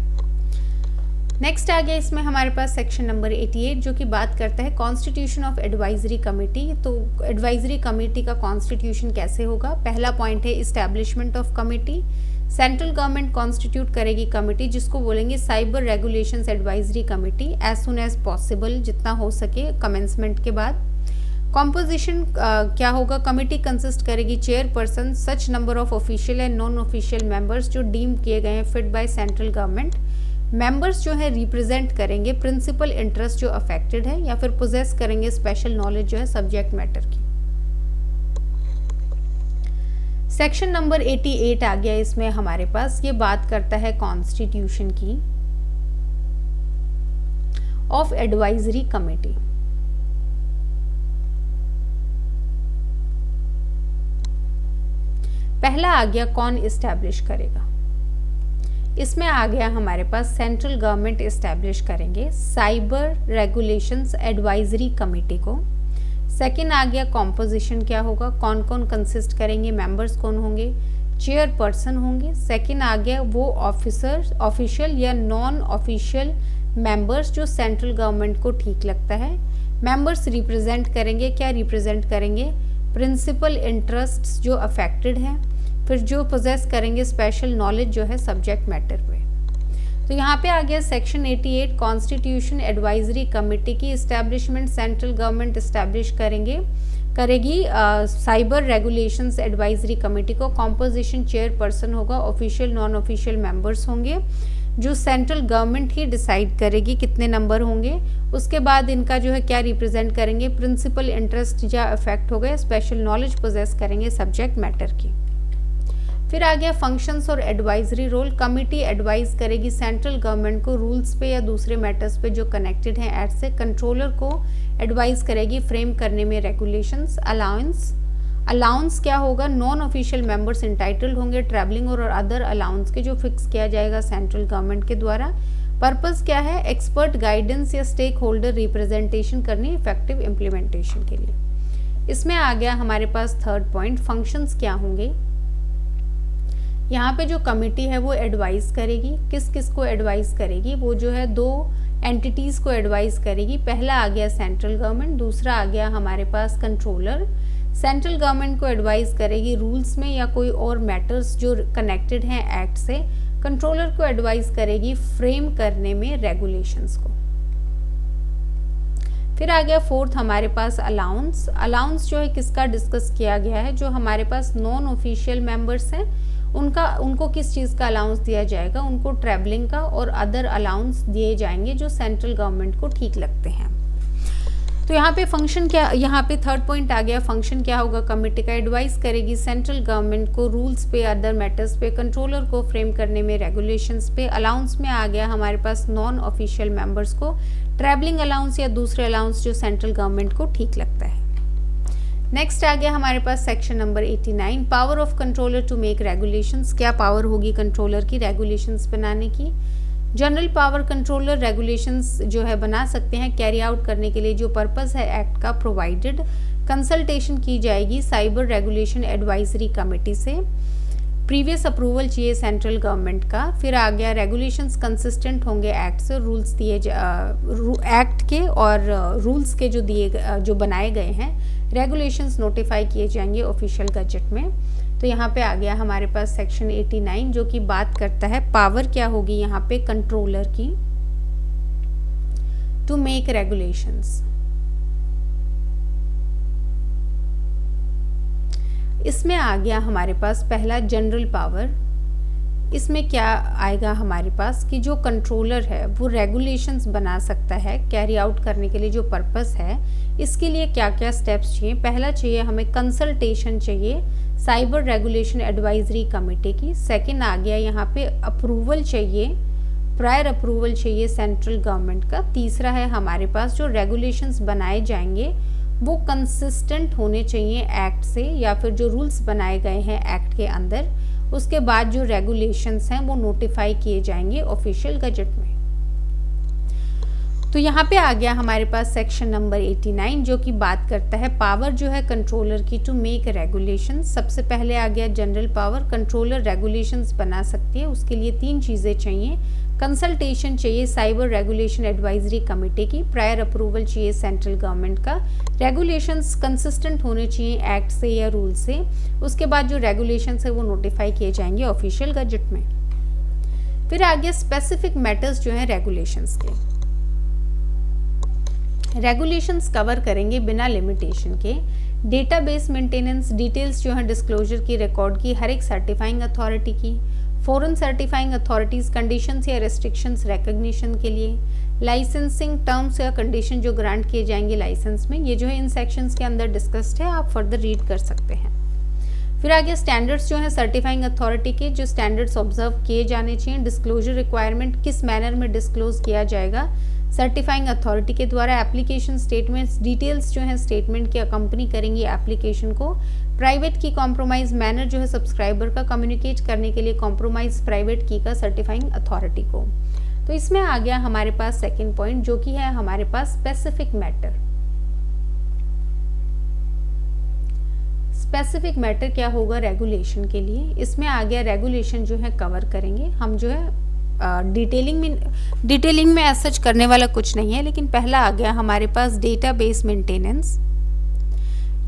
नेक्स्ट आ गया इसमें हमारे पास सेक्शन नंबर 88 जो कि बात करता है कॉन्स्टिट्यूशन ऑफ एडवाइजरी कमेटी। तो एडवाइजरी कमेटी का कॉन्स्टिट्यूशन कैसे होगा? पहला पॉइंट है establishment of committee. Central government constitute करेगी कमेटी जिसको बोलेंगे cyber regulations advisory committee as soon as possible, जितना हो सके कमेंसमेंट के बाद। कॉम्पोजिशन क्या होगा? कमेटी कंसिस्ट करेगी chairperson, such number of official and non official members जो डीम किए गए हैं fit by central government. Members जो है रिप्रेजेंट करेंगे प्रिंसिपल इंटरेस्ट जो अफेक्टेड है या फिर पोजेस करेंगे स्पेशल नॉलेज जो है सब्जेक्ट मैटर की। सेक्शन नंबर 88 आ गया इसमें हमारे पास, ये बात करता है कॉन्स्टिट्यूशन की ऑफ एडवाइजरी कमेटी। पहला आ गया कौन इस्टेब्लिश करेगा? इसमें आ गया हमारे पास सेंट्रल गवर्नमेंट इस्टेब्लिश करेंगे साइबर रेगुलेशंस एडवाइजरी कमेटी को। सेकंड आ गया कॉम्पोजिशन क्या होगा, कौन कौन कंसिस्ट करेंगे, मेंबर्स कौन होंगे, चेयरपर्सन होंगे। सेकंड आ गया वो ऑफिशियल या नॉन ऑफिशियल मेंबर्स जो सेंट्रल गवर्नमेंट को ठीक लगता है। मेंबर्स रिप्रेजेंट करेंगे, क्या रिप्रेजेंट करेंगे? प्रिंसिपल इंटरेस्ट्स जो अफेक्टेड हैं, फिर जो पोजेस करेंगे स्पेशल नॉलेज जो है सब्जेक्ट मैटर पे। तो यहाँ पे आ गया सेक्शन 88 कॉन्स्टिट्यूशन एडवाइजरी कमेटी की इस्टेब्लिशमेंट सेंट्रल गवर्नमेंट इस्टेब्लिश करेगी साइबर रेगुलेशंस एडवाइजरी कमेटी को। कॉम्पोजिशन चेयरपर्सन होगा, ऑफिशियल नॉन ऑफिशियल मेंबर्स होंगे जो सेंट्रल गवर्नमेंट ही डिसाइड करेगी कितने नंबर होंगे। उसके बाद इनका जो है क्या रिप्रेजेंट करेंगे? प्रिंसिपल इंटरेस्ट या अफेक्ट हो गए, स्पेशल नॉलेज पोजेस करेंगे सब्जेक्ट मैटर की। फिर आ गया फंक्शंस और एडवाइजरी रोल। कमिटी एडवाइज करेगी सेंट्रल गवर्नमेंट को रूल्स पे या दूसरे मैटर्स पे जो कनेक्टेड हैं एक्ट से। कंट्रोलर को एडवाइज करेगी फ्रेम करने में रेगुलेशंस। अलाउंस क्या होगा? नॉन ऑफिशियल मेंबर्स इंटाइटल्ड होंगे ट्रैवलिंग और अदर अलाउंस के जो फिक्स किया जाएगा सेंट्रल गवर्नमेंट के द्वारा। पर्पस क्या है? एक्सपर्ट गाइडेंस या स्टेक होल्डर रिप्रेजेंटेशन करनी इफेक्टिव इम्प्लीमेंटेशन के लिए। इसमें आ गया हमारे पास थर्ड पॉइंट, फंक्शंस क्या होंगे। यहाँ पे जो कमेटी है वो एडवाइस करेगी, किस किस को एडवाइस करेगी? वो जो है दो एंटिटीज़ को एडवाइस करेगी। पहला आ गया सेंट्रल गवर्नमेंट, दूसरा आ गया हमारे पास कंट्रोलर। सेंट्रल गवर्नमेंट को एडवाइस करेगी रूल्स में या कोई और मैटर्स जो कनेक्टेड हैं एक्ट से। कंट्रोलर को एडवाइस करेगी फ्रेम करने में रेगुलेशंस को। फिर आ गया फोर्थ हमारे पास अलाउंस। अलाउंस जो है किसका डिस्कस किया गया है? जो हमारे पास नॉन ऑफिशियल मेंबर्स हैं उनको किस चीज़ का अलाउंस दिया जाएगा? उनको ट्रैवलिंग का और अदर अलाउंस दिए जाएंगे जो सेंट्रल गवर्नमेंट को ठीक लगते हैं। तो यहाँ पे फंक्शन क्या, यहाँ पे थर्ड पॉइंट आ गया, फंक्शन क्या होगा कमेटी का? एडवाइस करेगी सेंट्रल गवर्नमेंट को रूल्स पे, अदर मैटर्स पे, कंट्रोलर को फ्रेम करने में रेगुलेशंस पे। अलाउंस में आ गया हमारे पास नॉन ऑफिशियल मेंबर्स को ट्रैवलिंग अलाउंस या दूसरे अलाउंस जो सेंट्रल गवर्नमेंट को ठीक लगता है। नेक्स्ट आ गया हमारे पास section number 89 power of controller to make regulations. क्या पावर होगी कंट्रोलर की रेगुलेशंस बनाने की? जनरल पावर कंट्रोलर रेगुलेशंस जो है बना सकते हैं कैरी आउट करने के लिए जो पर्पस है एक्ट का प्रोवाइडेड। कंसल्टेशन की जाएगी साइबर रेगुलेशन एडवाइजरी कमेटी से। प्रीवियस अप्रूवल चाहिए सेंट्रल गवर्नमेंट का। फिर आ गया रेगुलेशंस कंसिस्टेंट होंगे एक्ट से, रूल्स दिए एक्ट के और रूल्स के जो बनाए गए हैं रेगुलेशंस नोटिफाई किए जाएंगे ऑफिशियल गजट में। तो यहाँ पे आ गया हमारे पास सेक्शन 89 जो कि बात करता है पावर क्या होगी यहाँ पे कंट्रोलर की टू मेक रेगुलेशंस। इसमें आ गया हमारे पास पहला जनरल पावर। इसमें क्या आएगा हमारे पास कि जो कंट्रोलर है वो रेगुलेशंस बना सकता है कैरी आउट करने के लिए जो पर्पस है। इसके लिए क्या क्या स्टेप्स चाहिए? पहला चाहिए हमें कंसल्टेशन चाहिए साइबर रेगुलेशन एडवाइजरी कमेटी की। सेकंड आ गया यहाँ पे अप्रूवल चाहिए, प्रायर अप्रूवल चाहिए सेंट्रल गवर्नमेंट का। तीसरा है हमारे पास जो रेगुलेशंस बनाए जाएंगे वो कंसिस्टेंट होने चाहिए एक्ट से या फिर जो रूल्स बनाए गए हैं एक्ट के अंदर। उसके बाद जो रेगुलेशंस हैं वो नोटिफाई किए जाएंगे ऑफिशियल गजट में। तो यहाँ पे आ गया हमारे पास सेक्शन नंबर 89 जो कि बात करता है पावर जो है कंट्रोलर की टू मेक रेगुलेशन। सबसे पहले आ गया जनरल पावर, कंट्रोलर रेगुलेशंस बना सकती है। उसके लिए 3 चीज़ें चाहिए, कंसल्टेशन चाहिए साइबर रेगुलेशन एडवाइजरी कमेटी की, प्रायर अप्रूवल चाहिए सेंट्रल गवर्नमेंट का, रेगुलेशंस कंसिस्टेंट होने चाहिए एक्ट से या रूल से। उसके बाद जो रेगुलेशंस है वो नोटिफाई किए जाएंगे ऑफिशियल गजट में। फिर आ गया स्पेसिफिक मैटर्स जो है रेगुलेशंस के। रेगुलेशंस कवर करेंगे बिना लिमिटेशन के डेटाबेस मेंटेनेंस, डिटेल्स जो है डिस्क्लोजर की, रिकॉर्ड की, हर एक सर्टिफाइंग अथॉरिटी की, फॉरेन सर्टिफाइंग अथॉरिटीज़ कंडीशंस या रेस्ट्रिक्शंस रिकॉग्निशन के लिए, लाइसेंसिंग टर्म्स या कंडीशन जो ग्रांट किए जाएंगे लाइसेंस में, ये जो है इन सेक्शंस के अंदर डिस्कस्ड है, आप फर्दर रीड कर सकते हैं। फिर आगे स्टैंडर्ड्स जो है सर्टिफाइंग अथॉरिटी के, जो स्टैंडर्ड्स ऑब्जर्व किए जाने चाहिए, डिस्क्लोजर रिक्वायरमेंट किस मैनर में डिस्क्लोज किया जाएगा सर्टिफाइंग अथॉरिटी के द्वारा, एप्लीकेशन स्टेटमेंट्स, डिटेल्स जो है स्टेटमेंट की अकम्पनी करेंगी एप्लीकेशन को, प्राइवेट की कॉम्प्रोमाइज मैनर जो है सब्सक्राइबर का कम्युनिकेट करने के लिए कॉम्प्रोमाइज प्राइवेट की का सर्टिफाइंग अथॉरिटी को। तो इसमें आ गया हमारे पास सेकंड पॉइंट जो कि है हमारे पास स्पेसिफिक मैटर। स्पेसिफिक मैटर क्या होगा रेगुलेशन के लिए? इसमें आ गया रेगुलेशन जो है कवर करेंगे हम, जो है डिटेलिंग में ऐसा सच करने वाला कुछ नहीं है, लेकिन पहला आ गया हमारे पास डेटाबेस मेंटेनेंस।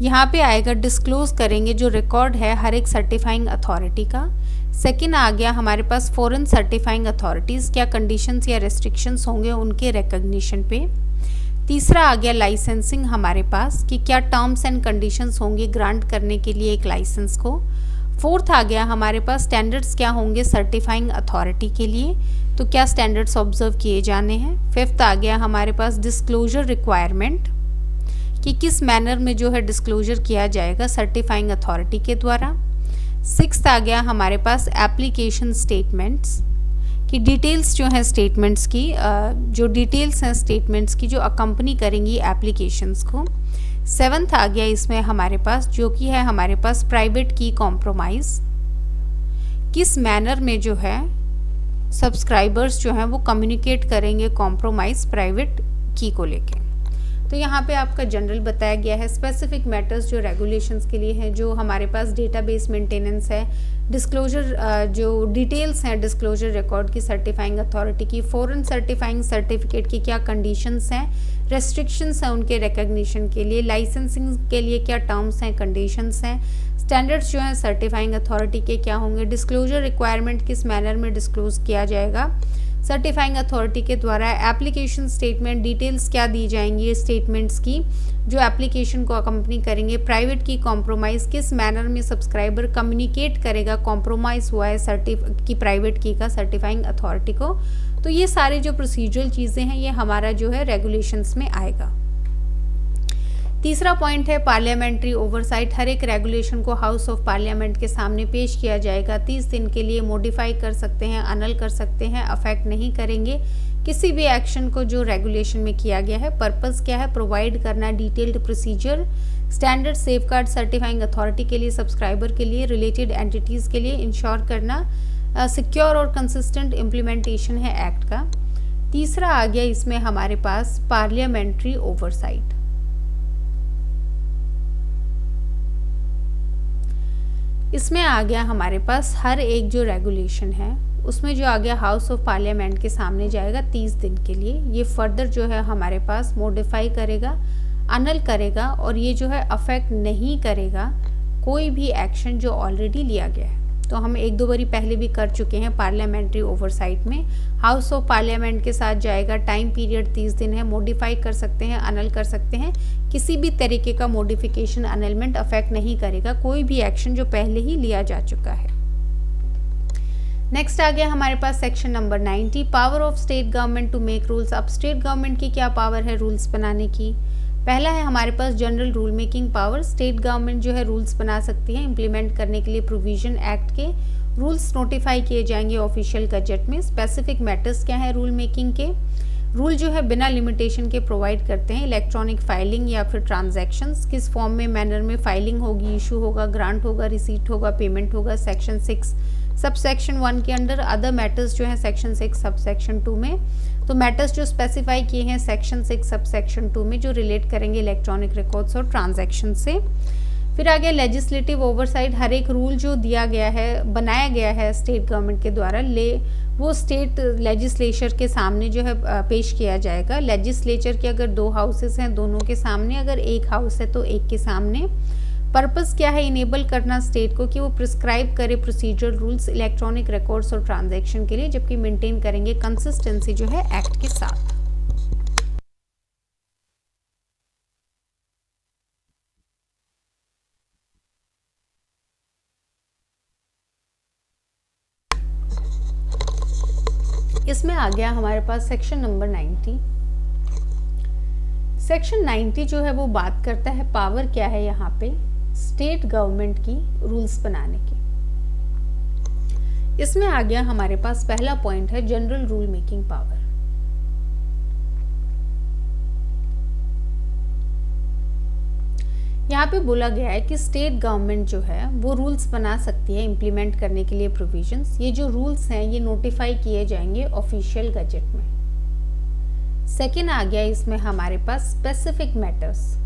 यहाँ पे आएगा डिस्क्लोज करेंगे जो रिकॉर्ड है हर एक सर्टिफाइंग अथॉरिटी का। सेकंड आ गया हमारे पास फॉरेन सर्टिफाइंग अथॉरिटीज़, क्या कंडीशंस या रेस्ट्रिक्शंस होंगे उनके रिकॉग्निशन पे। तीसरा आ गया लाइसेंसिंग हमारे पास कि क्या टर्म्स एंड कंडीशंस होंगे ग्रांट करने के लिए एक लाइसेंस को। फोर्थ आ गया हमारे पास स्टैंडर्ड्स क्या होंगे सर्टिफाइंग अथॉरिटी के लिए, तो क्या स्टैंडर्ड्स ऑब्जर्व किए जाने हैं। फिफ्थ आ गया हमारे पास डिस्क्लोजर रिक्वायरमेंट कि किस मैनर में जो है डिस्क्लोजर किया जाएगा सर्टिफाइंग अथॉरिटी के द्वारा। सिक्स्थ आ गया हमारे पास एप्लीकेशन स्टेटमेंट्स कि डिटेल्स जो है स्टेटमेंट्स की, जो डिटेल्स हैं स्टेटमेंट्स की जो अकम्पनी करेंगी एप्लीकेशंस को। सेवन्थ आ गया इसमें हमारे पास जो कि है हमारे पास प्राइवेट की कॉम्प्रोमाइज़, किस मैनर में जो है सब्सक्राइबर्स जो हैं वो कम्युनिकेट करेंगे कॉम्प्रोमाइज़ प्राइवेट की को लेके। तो यहाँ पे आपका जनरल बताया गया है। स्पेसिफिक मैटर्स जो रेगुलेशंस के लिए हैं, जो हमारे पास डेटाबेस मेंटेनेंस है, डिस्क्लोजर जो डिटेल्स हैं डिस्क्लोजर रिकॉर्ड की सर्टिफाइंग अथॉरिटी की, फॉरेन सर्टिफाइंग सर्टिफिकेट की क्या कंडीशंस हैं, रेस्ट्रिक्शंस हैं उनके रिकॉग्निशन के लिए, लाइसेंसिंग के लिए क्या टर्म्स हैं कंडीशंस हैं, स्टैंडर्ड्स जो हैं सर्टिफाइंग अथॉरिटी के क्या होंगे, डिस्क्लोजर रिक्वायरमेंट किस मैनर में डिस्क्लोज किया जाएगा सर्टिफाइंग अथॉरिटी के द्वारा, एप्लीकेशन स्टेटमेंट डिटेल्स क्या दी जाएंगी स्टेटमेंट्स की जो एप्लीकेशन को अकम्पनी करेंगे, प्राइवेट की कॉम्प्रोमाइज़ किस मैनर में सब्सक्राइबर कम्युनिकेट करेगा कॉम्प्रोमाइज़ हुआ है की प्राइवेट की का सर्टिफाइंग अथॉरिटी को। तो ये सारे जो प्रोसीजरल चीज़ें हैं ये हमारा जो है रेगुलेशंस में आएगा। तीसरा पॉइंट है पार्लियामेंट्री ओवरसाइट। हर एक रेगुलेशन को हाउस ऑफ पार्लियामेंट के सामने पेश किया जाएगा, 30 दिन के लिए मॉडिफाई कर सकते हैं, अनल कर सकते हैं, अफेक्ट नहीं करेंगे किसी भी एक्शन को जो रेगुलेशन में किया गया है। पर्पस क्या है? प्रोवाइड करना detailed procedure, standard, safeguard certifying authority के लिए, सब्सक्राइबर के लिए, रिलेटेड एंटिटीज़ के लिए, इंश्योर करना सिक्योर और कंसिस्टेंट इम्प्लीमेंटेशन है एक्ट का। तीसरा आ गया इसमें हमारे पास पार्लियामेंट्री ओवरसाइट। इसमें आ गया हमारे पास हर एक जो रेगुलेशन है उसमें जो आ गया हाउस ऑफ पार्लियामेंट के सामने जाएगा 30 दिन के लिए। ये फर्दर जो है हमारे पास मॉडिफाई करेगा, अनल करेगा और ये जो है अफेक्ट नहीं करेगा कोई भी एक्शन जो ऑलरेडी लिया गया है। तो हम एक दो बारी पहले भी कर चुके हैं पार्लियामेंट्री ओवरसाइट में। हाउस ऑफ पार्लियामेंट के साथ जाएगा, टाइम पीरियड 30 दिन है, मॉडिफाई कर सकते हैं, अनल कर सकते हैं, किसी भी तरीके का मॉडिफिकेशन अनलमेंट अफेक्ट नहीं करेगा कोई भी एक्शन जो पहले ही लिया जा चुका है। नेक्स्ट आ गया हमारे पास section number 90, power of state government to make rules. अब स्टेट गवर्नमेंट की क्या पावर है रूल्स बनाने की? पहला है हमारे पास general rule making power. State government जो है रूल्स बना सकती है इम्प्लीमेंट करने के लिए प्रोविजन एक्ट के। रूल्स नोटिफाई किए जाएंगे ऑफिशियल गजट में। स्पेसिफिक मैटर्स क्या है रूल मेकिंग के? रूल जो है बिना लिमिटेशन के प्रोवाइड करते हैं इलेक्ट्रॉनिक फाइलिंग या फिर ट्रांजैक्शंस, किस फॉर्म में मैनर में फाइलिंग होगी, इशू होगा, ग्रांट होगा, रिसीट होगा, पेमेंट होगा, सेक्शन 6 सब सेक्शन 1 के अंडर। अदर मैटर्स जो है सेक्शन 6 सब सेक्शन 2 में। तो मैटर्स जो स्पेसिफाई किए हैं सेक्शन 6 सब सेक्शन 2 में जो रिलेट करेंगे इलेक्ट्रॉनिक रिकॉर्ड्स और ट्रांजैक्शन से। फिर आगे लेजिस्लेटिव ओवरसाइट, हर एक रूल जो दिया गया है बनाया गया है स्टेट गवर्नमेंट के द्वारा वो स्टेट लेजिस्लेचर के सामने जो है पेश किया जाएगा। लेजिस्लेचर के अगर 2 हाउसेस हैं दोनों के सामने, अगर एक हाउस है तो एक के सामने। पर्पस क्या है? इनेबल करना स्टेट को कि वो प्रिस्क्राइब करे प्रोसीजरल रूल्स इलेक्ट्रॉनिक रिकॉर्ड्स और ट्रांजैक्शन के लिए, जबकि मेंटेन करेंगे कंसिस्टेंसी जो है एक्ट के साथ। इसमें आ गया हमारे पास सेक्शन नंबर 90। सेक्शन 90 जो है वो बात करता है पावर क्या है यहाँ पे स्टेट गवर्नमेंट की रूल्स बनाने की। इसमें आ गया हमारे पास पहला पॉइंट है जनरल रूल मेकिंग पावर। यहाँ पे बोला गया है कि स्टेट गवर्नमेंट जो है वो रूल्स बना सकती है इम्प्लीमेंट करने के लिए प्रोविजंस। ये जो रूल्स हैं ये नोटिफाई किए जाएंगे ऑफिशियल गजट में। सेकेंड आ गया इसमें हमारे पास स्पेसिफिक मैटर्स,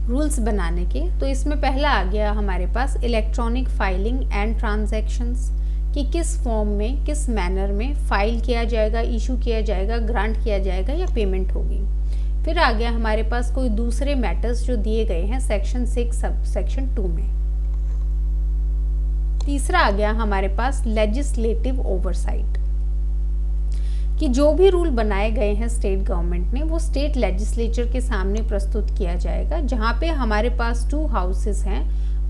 रूल्स बनाने के। तो इसमें पहला आ गया हमारे पास इलेक्ट्रॉनिक फाइलिंग एंड ट्रांजैक्शंस, कि किस फॉर्म में किस मैनर में फाइल किया जाएगा, इशू किया जाएगा, ग्रांट किया जाएगा या पेमेंट होगी। फिर आ गया हमारे पास कोई दूसरे मैटर्स जो दिए गए हैं सेक्शन 6 सब सेक्शन 2 में। तीसरा आ गया हमारे पास लेजिस्लेटिव ओवरसाइट, कि जो भी रूल बनाए गए हैं स्टेट गवर्नमेंट ने वो स्टेट लेजिस्लेचर के सामने प्रस्तुत किया जाएगा। जहाँ पे हमारे पास 2 हाउसेस हैं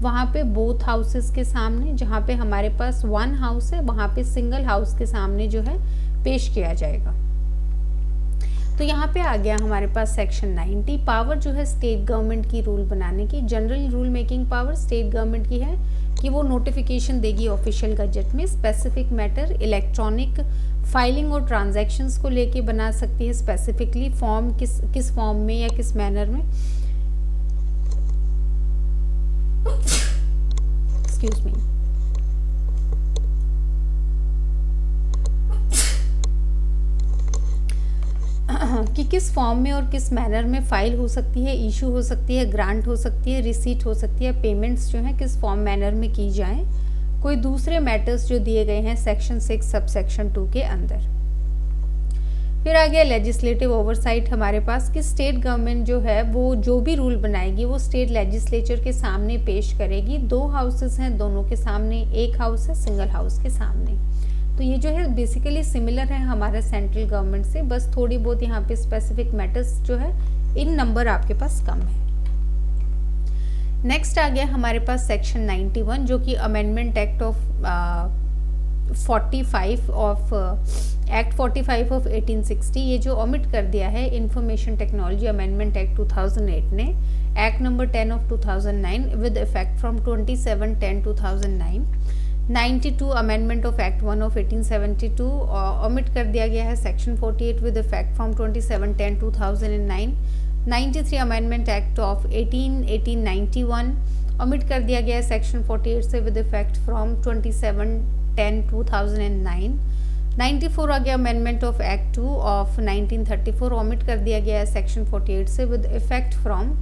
वहाँ पे बोथ हाउसेस के सामने, जहाँ पे हमारे पास 1 हाउस है वहाँ पे सिंगल हाउस के सामने जो है पेश किया जाएगा। तो यहाँ पे आ गया हमारे पास सेक्शन 90, पावर जो है स्टेट गवर्नमेंट की रूल बनाने की। General rule making power state government की है कि वो नोटिफिकेशन देगी ऑफिशियल गजट में। स्पेसिफिक मैटर इलेक्ट्रॉनिक फाइलिंग और ट्रांजैक्शंस को लेके बना सकती है स्पेसिफिकली, फॉर्म किस फॉर्म में या किस मैनर में, एक्सक्यूज मी, कि किस फॉर्म में और किस मैनर में फाइल हो सकती है, इशू हो सकती है, ग्रांट हो सकती है, रिसीट हो सकती है, पेमेंट्स जो हैं किस फॉर्म मैनर में की जाएं। कोई दूसरे मैटर्स जो दिए गए हैं सेक्शन 6 सब सेक्शन 2 के अंदर। फिर आ गया लेजिस्लेटिव ओवरसाइट हमारे पास, कि स्टेट गवर्नमेंट जो है वो जो भी रूल बनाएगी वो स्टेट लेजिस्लेचर के सामने पेश करेगी। 2 हाउसेस हैं दोनों के सामने, एक हाउस है सिंगल हाउस के सामने। तो ये जो है बेसिकली सिमिलर है हमारे सेंट्रल गवर्नमेंट से, बस थोड़ी बहुत यहाँ पे स्पेसिफिक मैटर्स जो है इन नंबर आपके पास कम है। नेक्स्ट आ गया हमारे पास सेक्शन 91 जो कि amendment act of 45 of act 45 of 1860, ये जो ओमिट कर दिया है इंफॉर्मेशन टेक्नोलॉजी अमेंडमेंट एक्ट 2008 ने, act number 10 of 2009 with effect from 27/10/2009। 92 amendment of act 1 of 1872 omit कर दिया गया है section 48 with effect from 27/10/2009। 93 amendment act of 1891 omit कर दिया गया है सेक्शन 48 से विद इफेक्ट फ्रॉम 27/10/2009। 94 आ गया amendment of act 2 of 1934 omit कर दिया गया है सेक्शन 48 से विद इफेक्ट फ्रॉम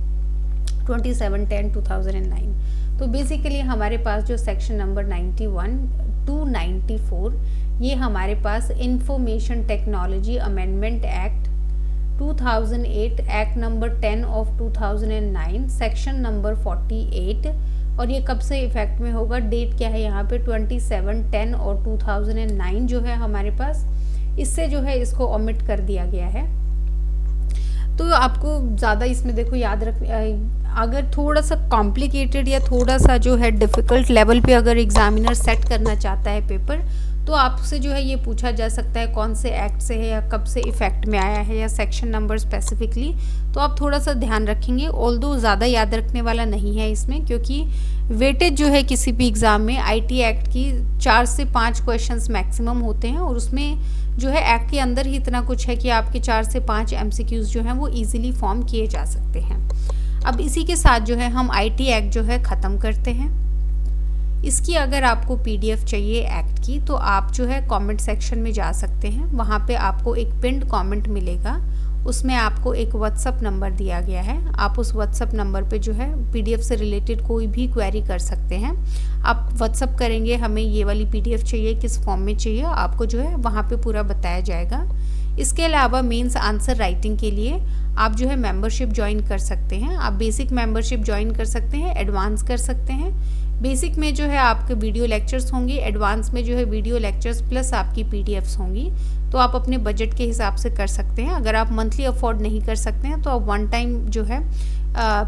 27/10/2009। तो बेसिकली हमारे पास जो सेक्शन नंबर 91 टू 94 ये हमारे पास information technology amendment act 2008, act number 10 of 2009, section number 48, और ये कब से इफेक्ट में होगा, डेट क्या है यहाँ पे 27/10 और 2009 जो है हमारे पास, इससे जो है इसको ओमिट कर दिया गया है। तो आपको ज़्यादा इसमें देखो याद रख अगर थोड़ा सा कॉम्प्लिकेटेड या थोड़ा सा जो है डिफ़िकल्ट लेवल पे अगर एग्ज़ामिनर सेट करना चाहता है पेपर, तो आपसे जो है ये पूछा जा सकता है कौन से एक्ट से है या कब से इफ़ेक्ट में आया है या सेक्शन नंबर स्पेसिफिकली, तो आप थोड़ा सा ध्यान रखेंगे। ऑल्दो ज़्यादा याद रखने वाला नहीं है इसमें, क्योंकि वेटेज जो है किसी भी एग्ज़ाम में आईटी एक्ट की 4 से 5 क्वेश्चंस मैक्सिमम होते हैं, और उसमें जो है एक्ट के अंदर ही इतना कुछ है कि आपके 4 से 5 एमसीक्यूज़ जो हैं वो ईजिली फॉर्म किए जा सकते हैं। अब इसी के साथ जो है हम आईटी एक्ट जो है ख़त्म करते हैं। इसकी अगर आपको पीडीएफ चाहिए एक्ट की, तो आप जो है कमेंट सेक्शन में जा सकते हैं। वहाँ पे आपको एक पिन्ड कमेंट मिलेगा, उसमें आपको एक व्हाट्सअप नंबर दिया गया है। आप उस व्हाट्सअप नंबर पे जो है पीडीएफ से रिलेटेड कोई भी क्वेरी कर सकते हैं। आप व्हाट्सअप करेंगे हमें ये वाली पीडीएफ चाहिए, किस फॉर्म में चाहिए, आपको जो है वहाँ पे पूरा बताया जाएगा। इसके अलावा मेंस आंसर राइटिंग के लिए आप जो है मेंबरशिप ज्वाइन कर सकते हैं। आप बेसिक मेंबरशिप ज्वाइन कर सकते हैं, एडवांस कर सकते हैं। बेसिक में जो है आपके वीडियो लेक्चर्स होंगे, एडवांस में जो है वीडियो लेक्चर्स प्लस आपकी पीडीएफ्स होंगी। तो आप अपने बजट के हिसाब से कर सकते हैं। अगर आप मंथली अफोर्ड नहीं कर सकते हैं तो आप वन टाइम जो है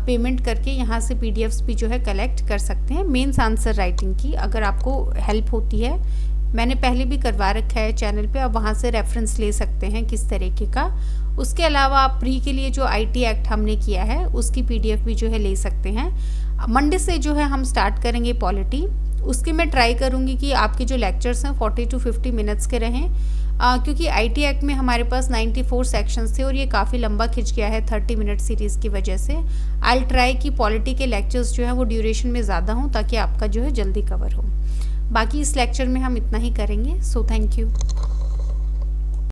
पेमेंट करके यहाँ से पीडीएफ्स भी जो है कलेक्ट कर सकते हैं। मेंस आंसर राइटिंग की अगर आपको हेल्प होती है, मैंने पहले भी करवा रखा है चैनल पे, आप वहाँ से रेफरेंस ले सकते हैं किस तरीके का। उसके अलावा आप प्री के लिए जो आईटी एक्ट हमने किया है उसकी पीडीएफ भी जो है ले सकते हैं। मंडे से जो है हम स्टार्ट करेंगे पॉलिटी। उसके मैं ट्राई करूँगी कि आपके जो लेक्चर्स हैं 40 to 50 मिनट्स के रहें, क्योंकि आईटी एक्ट में हमारे पास 94 सेक्शंस थे और ये काफ़ी लंबा खिंच गया है 30 मिनट सीरीज़ की वजह से। आई विल ट्राई कि पॉलिटी के लेक्चर्स जो हैं वो ड्यूरेशन में ज़्यादा हों ताकि आपका जो है जल्दी कवर हो। बाकी इस लेक्चर में हम इतना ही करेंगे। So thank you.